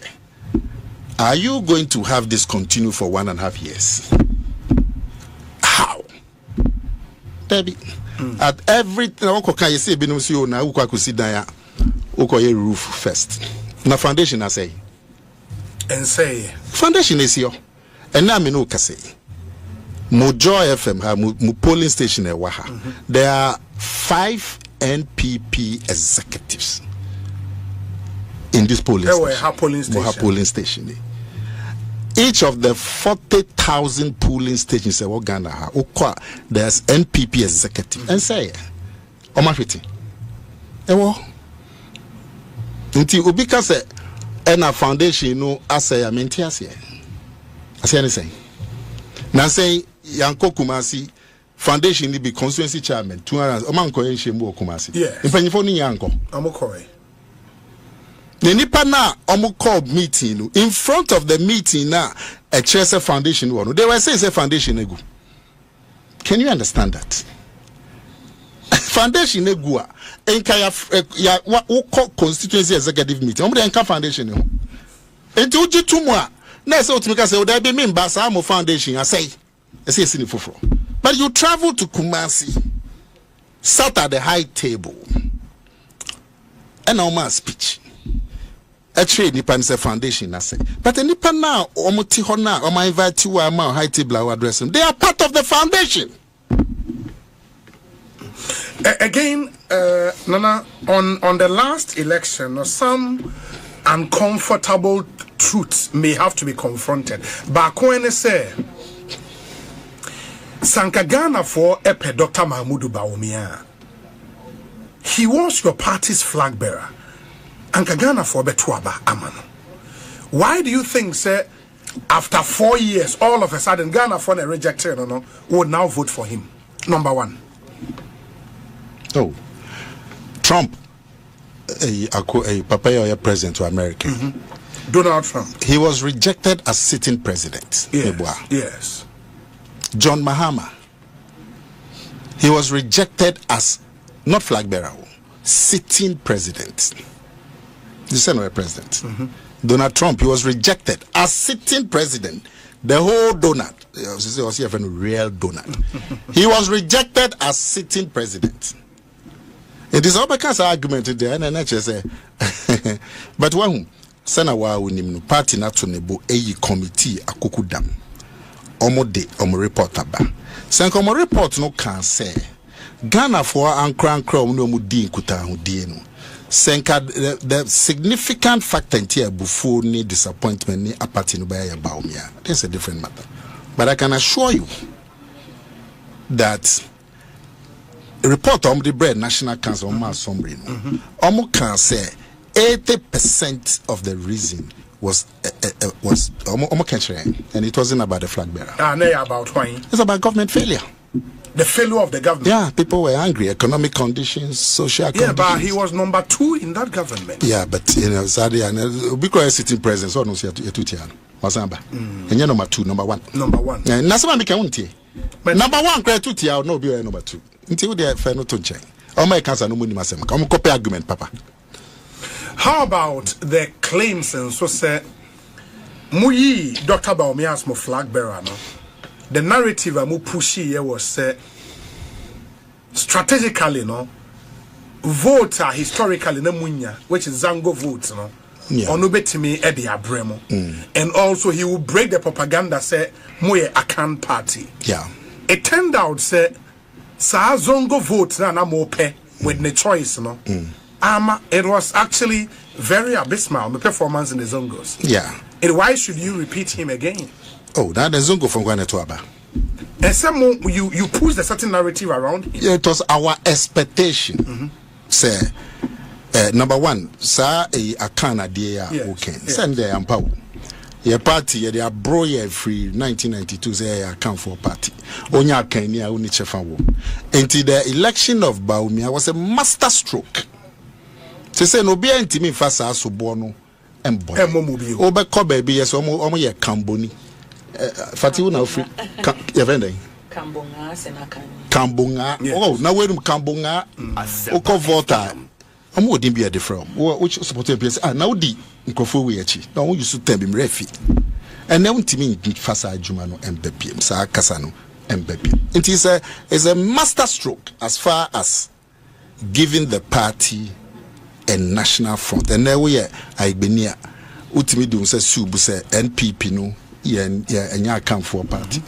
Are you going to have this continue for 1.5 years? How? Debbie. At everything, you see, now we could sit down. We roof first. Na foundation, I say. And say foundation is here. And now I know can say. Mojo FM have polling station in Waha. There are 5 NPP executives in this polling station. Polling station. Each of the 40,000 polling stations in Ghana, there's NPP executive. And say, Omafiti. Ewo. Until Ubika say, and a foundation, no, I say, I mean, I say anything. Now say, Yanko Kumasi, foundation, be constituency chairman, 200, Omanko, and Shimbo Kumasi. Yes. In Penifoni Yanko. Amokoi. The nipa na omo call meeting in front of the meeting na a Chelsea foundation one. They were saying say foundation egu. Can you understand that? Foundation egu a enka ya wo constituency executive meeting. Omo dey enka foundation no. Enti uji tumu a na say otumika say o dey be member sa mo foundation I say sini foforo. But you travel to Kumasi, sat at the high table, and a speech. A trade nipa say foundation I say. But the nipa now omuti ho na o invite you ama high table address them. They are part of the foundation. Again, Nana, on the last election, some uncomfortable truths may have to be confronted. But when they say Sankagana for Epe Dr. Mahmoud Bawumia, he was your party's flag bearer. Ankagana for Betuaba Amano. Why do you think, sir, after 4 years, all of a sudden, Ghana for the rejected would now vote for him? Number one. Oh, Trump, a Papaya president to America. Donald Trump. He was rejected as sitting president. Yes. Yes. John Mahama. He was rejected as not flag bearer, sitting president. The Senate president. Donald Trump, he was rejected as sitting president. The whole donut, was a real donut. He was rejected as sitting president. It is all because argument there, and I say, but one Senator Wawunim party not to nebo a committee a kukudam. Omo de omo report aba. Senkomo report no can say Ghana for ankran krom no mu di nkuta ho die no. Senka the significant factor in here before ni disappointment ni apathy no by bawumia. That's a different matter. But I can assure you that a report on the bread National Council on Mass Assembly no can say 80% of the reason was and it wasn't about the flag bearer. About why? It's about government failure. The failure of the government. Yeah, people were angry. Economic conditions, social conditions. Yeah, but he was number 2 in that government. Yeah, but sadly, because sitting president, so no see Wasamba. And you're number 2, number 1. Number 1. And Nasama Mikaunti. Number 1, credit 2 no be number 2. Until they are fair no to change. Oh my cancer no money masem. Come copy argument, Papa. How about the claims and so say Muyi Dr. Bawumia's mo flag bearer no? The narrative amu pushy here was strategically no voter historically no munya which is Zango votes no onubetimi edi abremo and also he will break the propaganda say moye akan party. Yeah, it turned out say sa Zongo votes na mo pe with the choice no. It was actually very abysmal, the performance in the Zongos. Yeah. And why should you repeat him again? Oh, that the Zongo from Ghana to Aba. And some more, you push the certain narrative around him. Yeah, it was our expectation. Say, number 1, sir, a kana dear okay. Send the ampower. Your party, they are bro year free 1992 say I come for party. Onya Kenya uni chefawo. Until the election of Bawumia was a master stroke. Se say no be intimi fasa asobono embo. Obe ko baby yes omo ye kamboni. Fatiwu na free. Ye vende. Kambonga senakani. Kambonga. Oh, na we kambonga. Oko voter. I'm wouldn't be a different. Which supporting place. Now the Nkofo we achi. Now we used to tell him refi. And now to me fasa Jumano MBP. Sa Kasano MBP. It is a master stroke as far as giving the party a national front. And now we are Igbenia. Utimi do say subu say NPP no yeah come for party.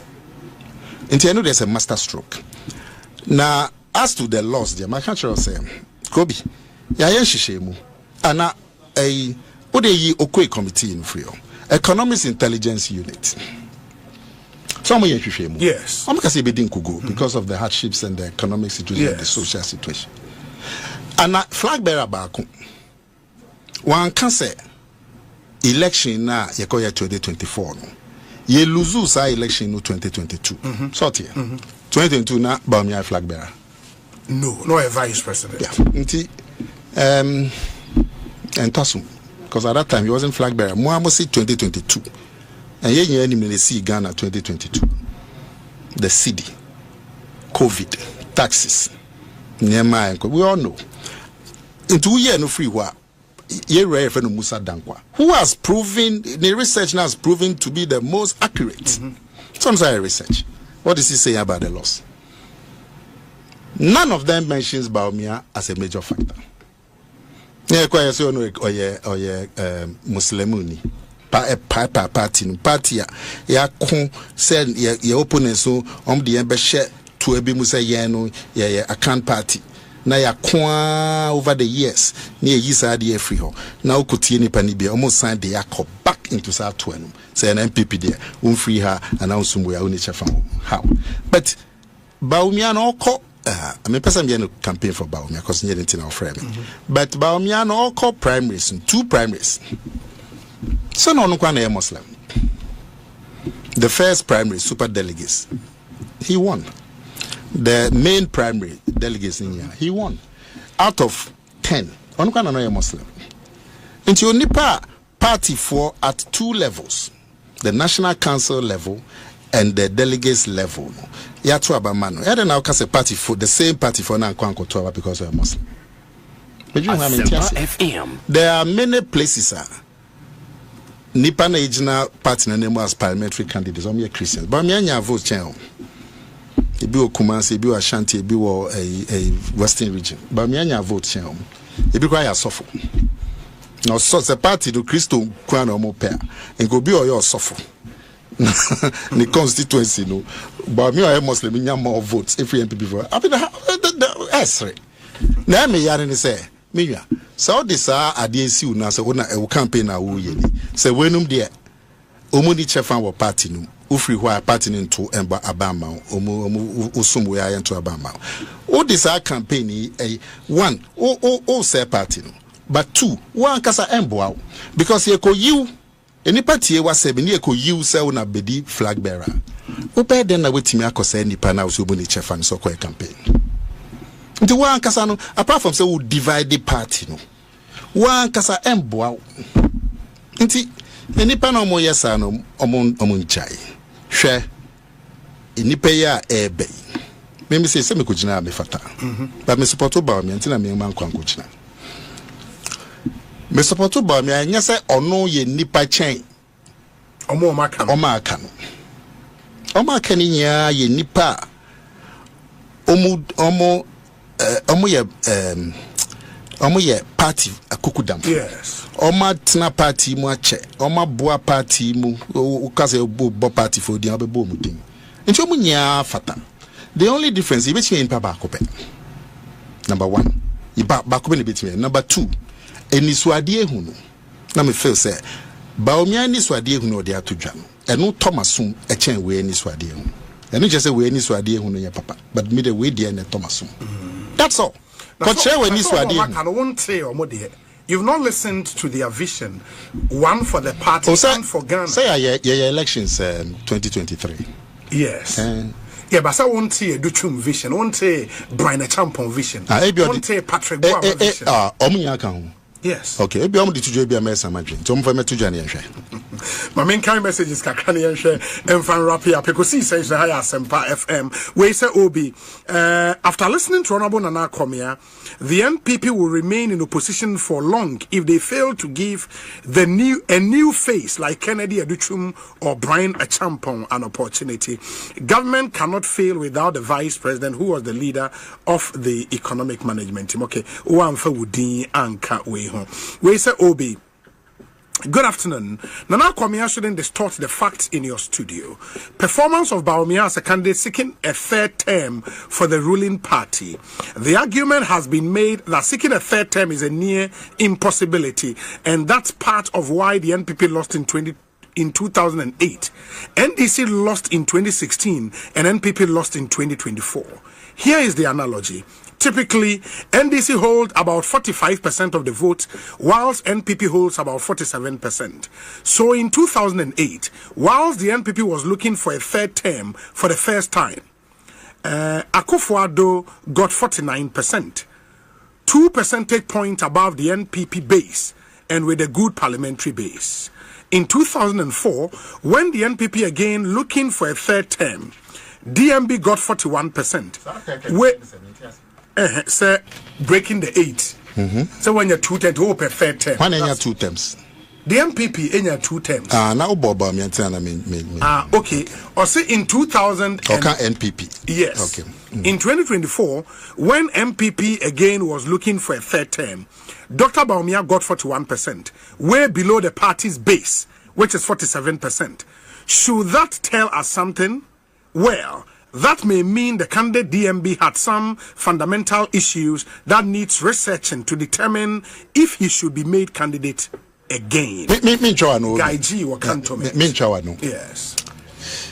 Until I know there's a master stroke. Now as to the loss, there my country say Kobe. Ya yenshishemu ana odeyi okwe committee in free economics intelligence unit some yenshishemu yes am kasi be din kugo because of the hardships and the economic situation and the social situation ana flag bearer baako one can say election na yekoya 2024 no ye lose sa election no 2022 sort here 2022 na Bawumia flag bearer no a vice president yeah nti and Tasum, because at that time he wasn't flag bearer. Moi, say 2022, and you only see Ghana 2022. The city, COVID, taxes, we all know. Into year no free wa. Ye rare friend Musa Dankwa, who has proven the research now has proven to be the most accurate. Some say research. What does he say about the loss? None of them mentions Bawumia as a major factor. Yeah, quite so no Muslimuni. Party ya kon said your opponent so the embassy to be Musa Yano, a can party. Na ya kwa over the years near Yisa de free ho. Now Kutini Panibia almost signed the Yako back into South Twenum. Say an MPP there, free her and also we are only how. But Bawumia no ko I mean, person being campaign for Bawumia because near in our frame. But Bawumia no call primaries, 2 primaries. So no one Muslim. The first primary super delegates, he won. The main primary delegates in here, he won. Out of 10, on one Muslim. Into Nipa party for at 2 levels, the National Council level and the delegates level. Ya to abamano. Ya now cast a party for the same party for now because we are Muslim. But you have FM. There are many places Nipa na ejina party na name as parliamentary candidates. I'm a Christian. But me anya vote channel. Ebi o Kumasi, ebi o Ashanti, ebi o a Western region. But me anya vote channel. Ebi kwa ya suffer. Now so the party do Christo kwa na mo pair. And go be o your suffer. The constituency no, but me I Muslim in more votes every MPP for. I mean the now me yarn say me so this adesi una so na e campaign na wo ye ni say wenum de omuni chefa wo party no ufri ho party into emba abama omu usum we ayen to abama o this campaign one o say party no but 2 one kasa embo because ye ko you any party was 7 years you say na bedi flag bearer. Ope den na wetimi akosa nipa na so boni chefa no so kwa campaign. Nti wan kasa no apart from say we divide the party no. Wan kasa emboa. Nti nipa na omo yesa no omo nchai. Hwe nipa ya ebe. Me say me ko gina me fata. But me support Bawumia nti na me man kwan ko gina. Me support Bawumia anya say ono ye nipa chen omo aka ni nya ye nipa omo ye party akukudam yes omo tena party mu ache omo boa party mu o kase bo party for dia obebo mu din nti omo nya fata. The only difference is between papa akope number 1 iba bakope ni between number 2 eniswade ehunu na me feel say Bawumia eniswade ehunu odi atodwa eno Thomasum echen we eniswade ehunu eno je say we eniswade ehunu ya papa but me the way dey na Thomasum that's all but share we eniswade ehunu kan won tre omo de you've not listened to their vision, one for the party, one for Ghana. Say your elections 2023. Yes. Yeah, but I won't see a Duchum vision, won't say Brian Champon vision, won't say Patrick Boama vision. Yes. Okay. Ebi omo di tujo ebi amesa madwen. Ntom fa metuja ne nhwe. My main kind messages kakra ne nhwe emfan rap here because see say high Asempa FM. We say Obi after listening to Honorable Nana Akomea, the NPP will remain in opposition for long if they fail to give a new face like Kennedy Aduchum or Brian Achampong an opportunity. Government cannot fail without the vice president who was the leader of the economic management team. Okay. Uamfa wudi anka we. We say Obi. Good afternoon. Nana Akomea shouldn't distort the facts in your studio. Performance of Bawumia as a candidate seeking a third term for the ruling party. The argument has been made that seeking a third term is a near impossibility, and that's part of why the NPP lost in 2008. NDC lost in 2016 and NPP lost in 2024. Here is the analogy. Typically, NDC hold about 45% of the vote, whilst NPP holds about 47%. So in 2008, whilst the NPP was looking for a third term for the first time, Akufo-Addo got 49%, 2 percentage points above the NPP base, and with a good parliamentary base. In 2004, when the NPP again looking for a third term, DMB got 41%. Say breaking the 8. So when you're 2 terms, hope a third term. When you're 2 terms. The MPP in your 2 terms. Now Boba me. Okay. Or say in 2000. NPP. Yes. Okay. In 2024, when MPP again was looking for a third term, Dr. Bawumia got 41%, way below the party's base, which is 47%. Should that tell us something? Well, that may mean the candidate DMB had some fundamental issues that needs researching to determine if he should be made candidate again. Guy G or Cantonment. Yes.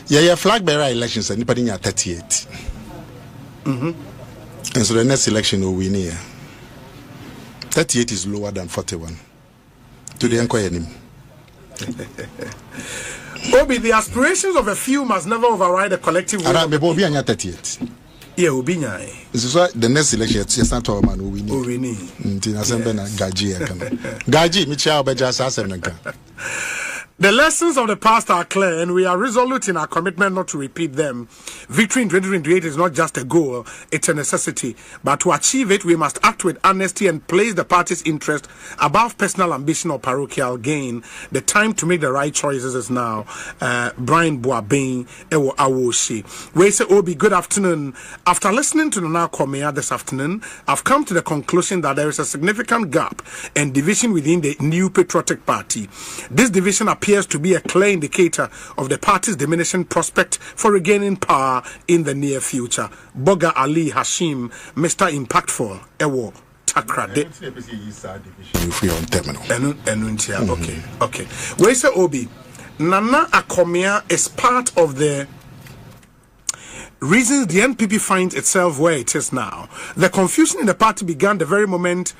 Yeah, flag bearer elections and anybody at 38. And so the next election will win here. 38 is lower than 41. To the inquiry. Obi, the aspirations of a few must never override the collective will. Obi anya 38. Yeah, Obi nyai. This is why the next election it's not our man we need. We need. Ntina sembe na gaji yakana. Gaji mi cha obeja sa asem nka. The lessons of the past are clear, and we are resolute in our commitment not to repeat them. Victory in 2028 is not just a goal, it's a necessity. But to achieve it, we must act with honesty and place the party's interest above personal ambition or parochial gain. The time to make the right choices is now. Brian Boabeng, Ewo Awoshi. We say, Obi, good afternoon. After listening to Nana Akomea this afternoon, I've come to the conclusion that there is a significant gap and division within the new patriotic party. This division appears to be a clear indicator of the party's diminishing prospect for regaining power in the near future. Boga Ali Hashim, Mr. Impactful, Ewo Takrade. Okay. We say Obi, Nana Akomea is part of the reasons the NPP finds itself where it is now. The confusion in the party began the very moment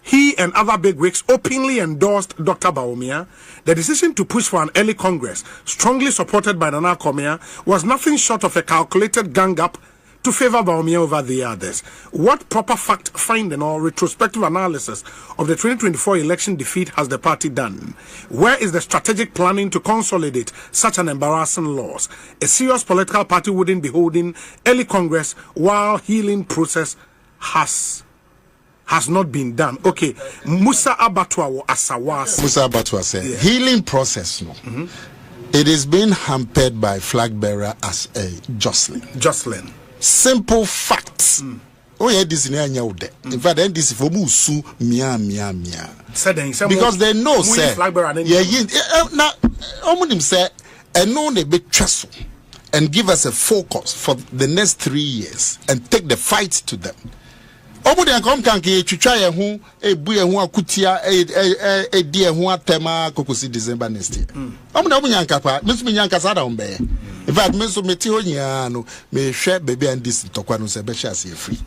he and other bigwigs openly endorsed Dr. Bawumia. The decision to push for an early Congress, strongly supported by Nana Akomea, was nothing short of a calculated gang up to favor Bawumia over the others. What proper fact-finding or retrospective analysis of the 2024 election defeat has the party done? Where is the strategic planning to consolidate such an embarrassing loss? A serious political party wouldn't be holding early Congress while healing process has not been done. Okay, Musa Abatwa Asawas. Musa Abatwa said, healing process, no. It is being hampered by flag bearer as a Jocelyn. Simple facts. Oh yeah, this is in fact, this is for Musu mia. Because they know, say, now, Omunim say, and know they be trustful and give us a focus for the next 3 years and take the fight to them. Omude ankom kanke twitwa ye hu ebu ye hu akutia edi ye hu atema kokosi December next year. Omude omunyanka pa, mesumi nyanka sada ombe. In fact, me so meti ho nya no me hwe baby and this tokwa no se be sha se free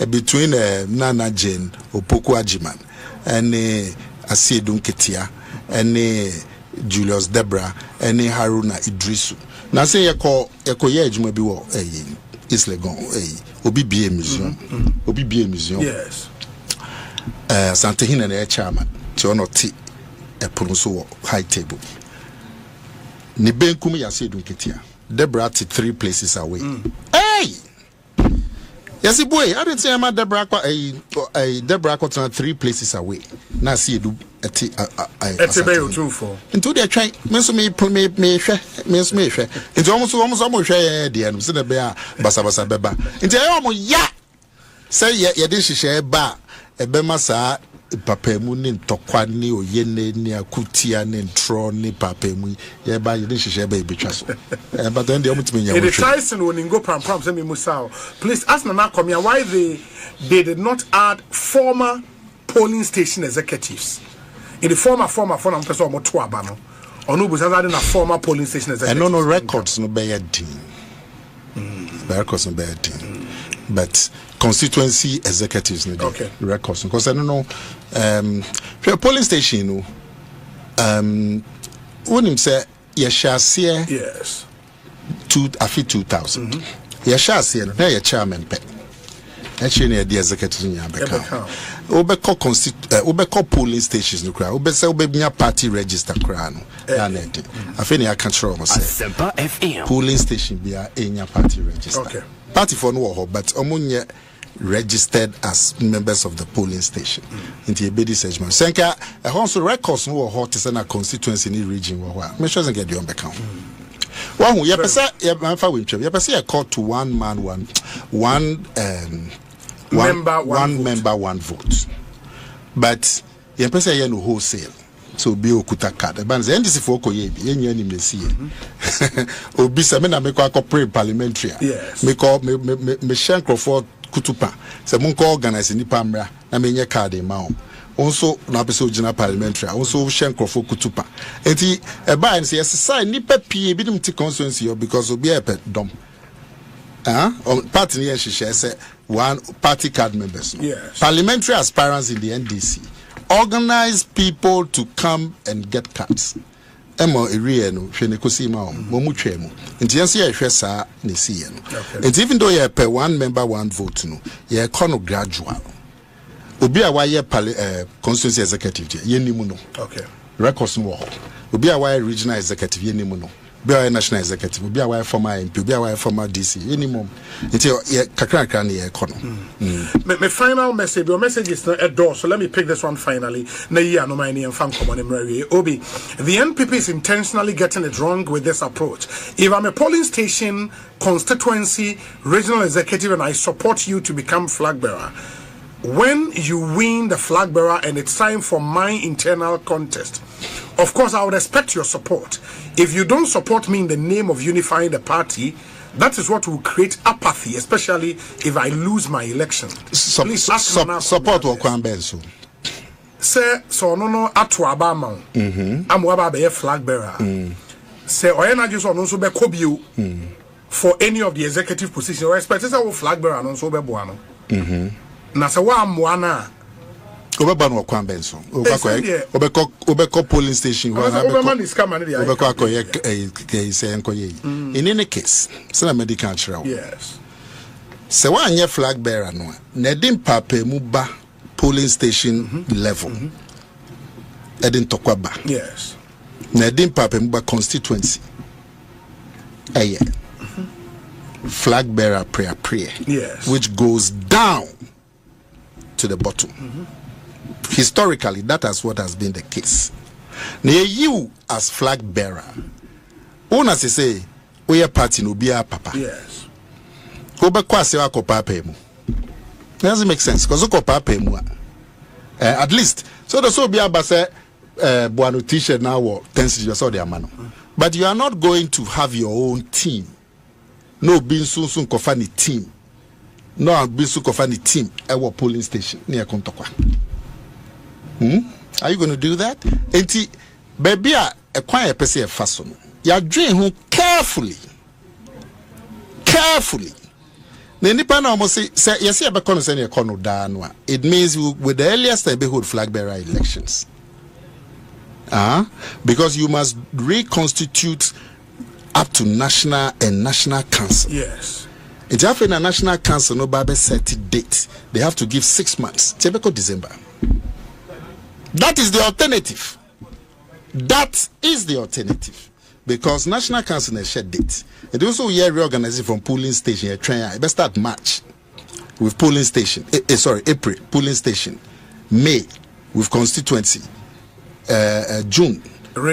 between Nana Jane Opoku Ajiman and Asiedun Ketia and Julius Debra and Haruna Idrisu. Now say ye ye adwuma bi wo Isle Gon obi bie museum Yes. Santehina na chairman ti ono ti epono so high table ni benkum ya Asiedun Ketia Debra ti 3 places away. Hey, yes, boy, I didn't say I'm at Debra Debra 3 places away. Now see you do it's a very true for. Into the try, Miss me, it's almost share the end. The bear, Basa Beba. Into ya say, ya dish share bar, a bemasa, Papemu, Tokwani, or Yene, near Kutia, and Tron, Papemu, yeah, by your dish share baby trust. But then the omit me, the Tyson when you go pram send me Musao. Please ask Nana Akomea why they did not add former polling station executives. In the former I'm person or Tuabano. Or no, was adding a former polling station executive. And no records no bad team. Records no bad team. But constituency executives no okay. Records because I don't know for a polling station no when him say Yashase yes 2000 Yashase no na chairman pe actually the executives in Yabeka obeko polling stations no kra obese obebia party register kra no na na de afeni aka kire o say polling station bia enya party register okay. Party for no but omunye registered as members of the polling station into a bedi segment senka also records no hot is na constituency in region wo ho make sure get the on account one who yepesa yemfa we twem yepesa e call to one man one member one vote but yepesa ye no wholesale so be okuta card ban ze ndisi for okoye bi enya ni mesi obi se me na me kwa parliamentary yes me call me shank for kutupa se mun ko organize ni pamra na me nye card ma o also na pese original parliamentary also shank for kutupa enti e ba en se yesai ni papie bi dum ti constituency because obi e pe dom party ni share say one party card members yes parliamentary aspirants in the NDC organize people to come and get cards. Emo area no hwe ne kosi ma o mu twemu nti yense ye hwe sa ne si ye no nti even though ye per one member one vote no ye kono gradual obi a waye constituency executive ye nimu no okay records no ho obi a waye regional executive ye nimu no obi a national executive obi a waye former MP obi a waye former DC ye nimu nti ye kakra na ye kono my final message, your message is a door, so let me pick this one finally. Obi, the NPP is intentionally getting it wrong with this approach. If I'm a polling station, constituency, regional executive, and I support you to become flag bearer, when you win the flag bearer and it's time for my internal contest, of course I would expect your support. If you don't support me in the name of unifying the party, that is what will create apathy, especially if I lose my election. Please ask support what can be so. Say so no atwa ba ma. Amwa be flag bearer. Say oyena just on so be kobio for any of the executive positions. Or expect say we flag bearer no so be boa no. Na say wa amwa na Oba no kwan benso obeko polling station obeko say enkoye in any case say medical trial yes say one year flag bearer no na din papa mu ba polling station level edin tokwaba yes na din papa mu ba constituency flag bearer prayer yes which goes down to the bottom. Historically, that is what has been the case. Now, you as flag bearer, una say, we are party no be a papa. Yes. Doesn't make sense because at least so the so be a say buano t-shirt now or 10 saw their man. But you are not going to have your own team. No being soon kofani team. No being soon kofani team our polling station near Kontokwa. Are you going to do that? Enti baby a quiet person faso no. ya dwen ho carefully. The nipa na almost say yes, you become say it means with the earliest time hold flag bearer elections. Because you must reconstitute up to national and national council. Yes. It's after a national council no babe set date. They have to give 6 months. Typical December. That is the alternative. Because national council has set date. And also we are reorganizing from polling station. It best start March with polling station. April polling station. May with constituency. June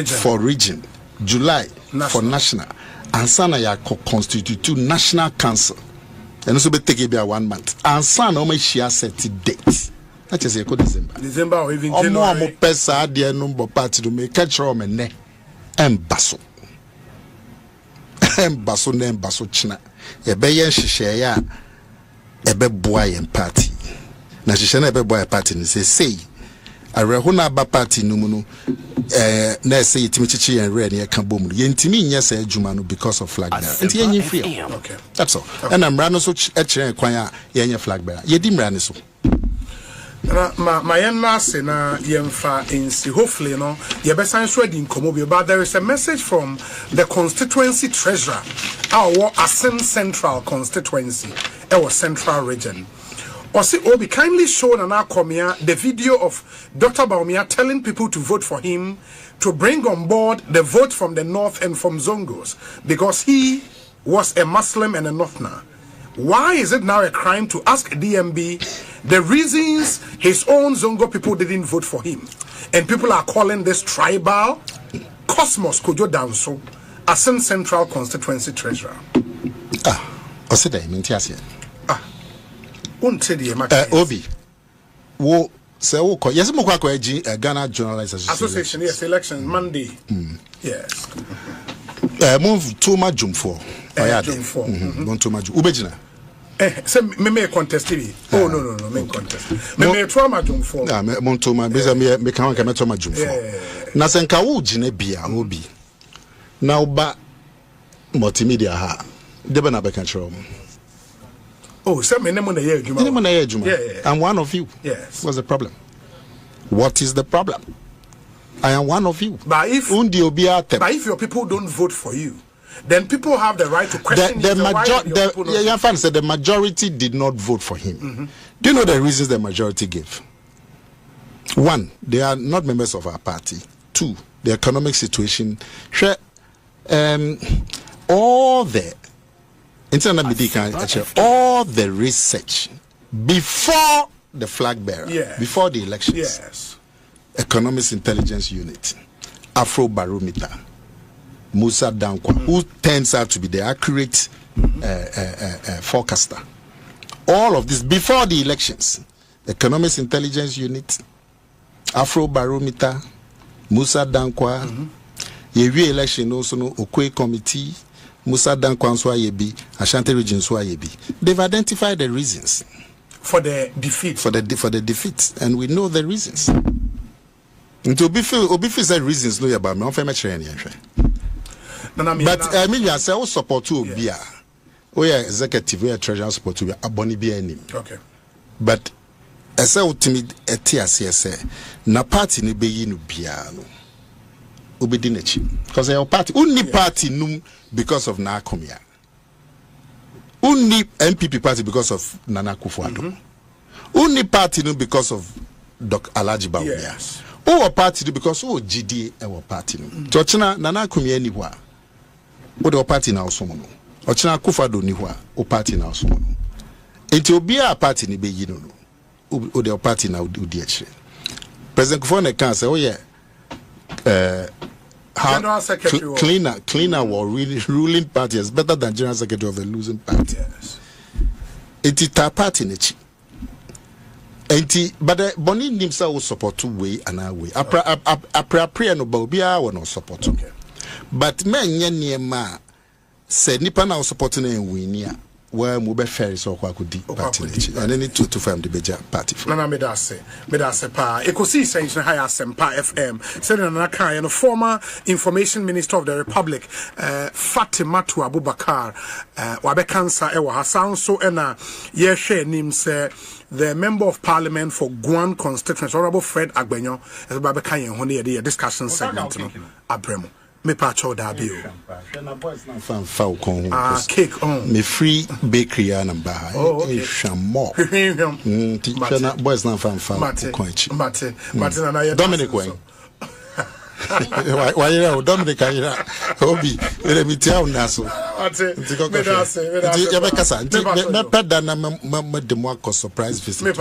for region. July for national. And sana ya constitute national council. And also be take it 1 month. And sana only share set date. That is December or even January. Pesa dear number party to make catch room and ne embasso. Embasso ne embasso china. Ebe share ya ebe boy and party. Na shishana ebe boy party ni say a rehuna ba party numunu na say itimichichi and red near Kambom. Yentimi yes a jumano because of flag bearer. And yen feel. Okay. That's all. Okay. And I'm running so kwanya yen flag bearer. Yedim raniso. My say na yemfa insi hopefully no yebesan so adi nkomo but there is a message from the constituency treasurer our Asin Central constituency our central region. Osi Obi kindly shown an akomea the video of Dr. Bawumia telling people to vote for him to bring on board the vote from the north and from Zongos because he was a Muslim and a Northerner. Why is it now a crime to ask DMB the reasons his own Zongo people didn't vote for him? And people are calling this tribal Cosmos Kojo Danso, Asin Central Constituency Treasurer. Obi, wo say wo yes mo kwa Ghana Journalists Association, yes, election Monday. Yes. Move too much jump for. Don't too much. Ubejina. Say me contest TV. Oh no, me contest. Me trauma jump for. Na me montoma beza me kan ka me trauma jump for. Na senka wo gine bia obi. Na oba multimedia ha. Deba na be kan chiro. Oh, say me name na ye adwuma. I'm one of you. Yes. What's the problem? What is the problem? I am one of you. But if your people don't vote for you, then people have the right to question the majority did not vote for him. Do you know the reasons the majority gave? 1, they are not members of our party. 2, the economic situation. All the research before the flag bearer, before the elections. Yes. Economics Intelligence Unit, Afro Barometer, Musa Dankwa, who turns out to be the accurate forecaster. All of this before the elections. Economics Intelligence Unit, Afro Barometer, Musa Dankwa, Yewi election also no Okwe Committee, Musa Dankwa Nswayebi, Ashanti Region Nswayebi. They've identified the reasons for the defeat. For the defeat, and we know the reasons. Into Obi said reasons no about me. I'm famous but I mean, you say all support to be we are executive, we are treasurer support to be aboni be any. Okay. But I say ultimate say na party ni be yinu bia no. Obi di nechi because our party only party num because of na akomea. Only MPP party because of Nana Akufo-Addo. Only party num because of Dr. Alhaji Bawumia. Yes. Our party because GD our party. Tochina Nana Akomea ni hwa. O de party na osomo no. Ochina Akufo-Addo ni hwa. O party na osomo no. Enti obi a party ni be yi no. O de party na odi akire. President Akufo-Addo can say, "Oh yeah, General Secretary cleaner or really ruling party is better than General Secretary of a losing party." Yes. Enti ta party nechi. Enti but the boni nimsa will support two way and our way. Apra no bobia will not support. Okay. But men ye ma said nipa na support na winia where mube ferry so kwa kudi party and any to fam the beja party nana me da se pa ekosi sense high asempa fm said na kan no former information minister of the republic Fatima to Abubakar wabe cancer e wa hasan so na ye hwe nim say the member of parliament for Guan constituency Honorable Fred Agbenyo as babe kan ye ho na ye discussion segment no abremo me pa cho da bio cake on me free bakery number shamo boys na fan but na Dominic when why you Dominic obi let me tell na so me da say me peda na me demo surprise visit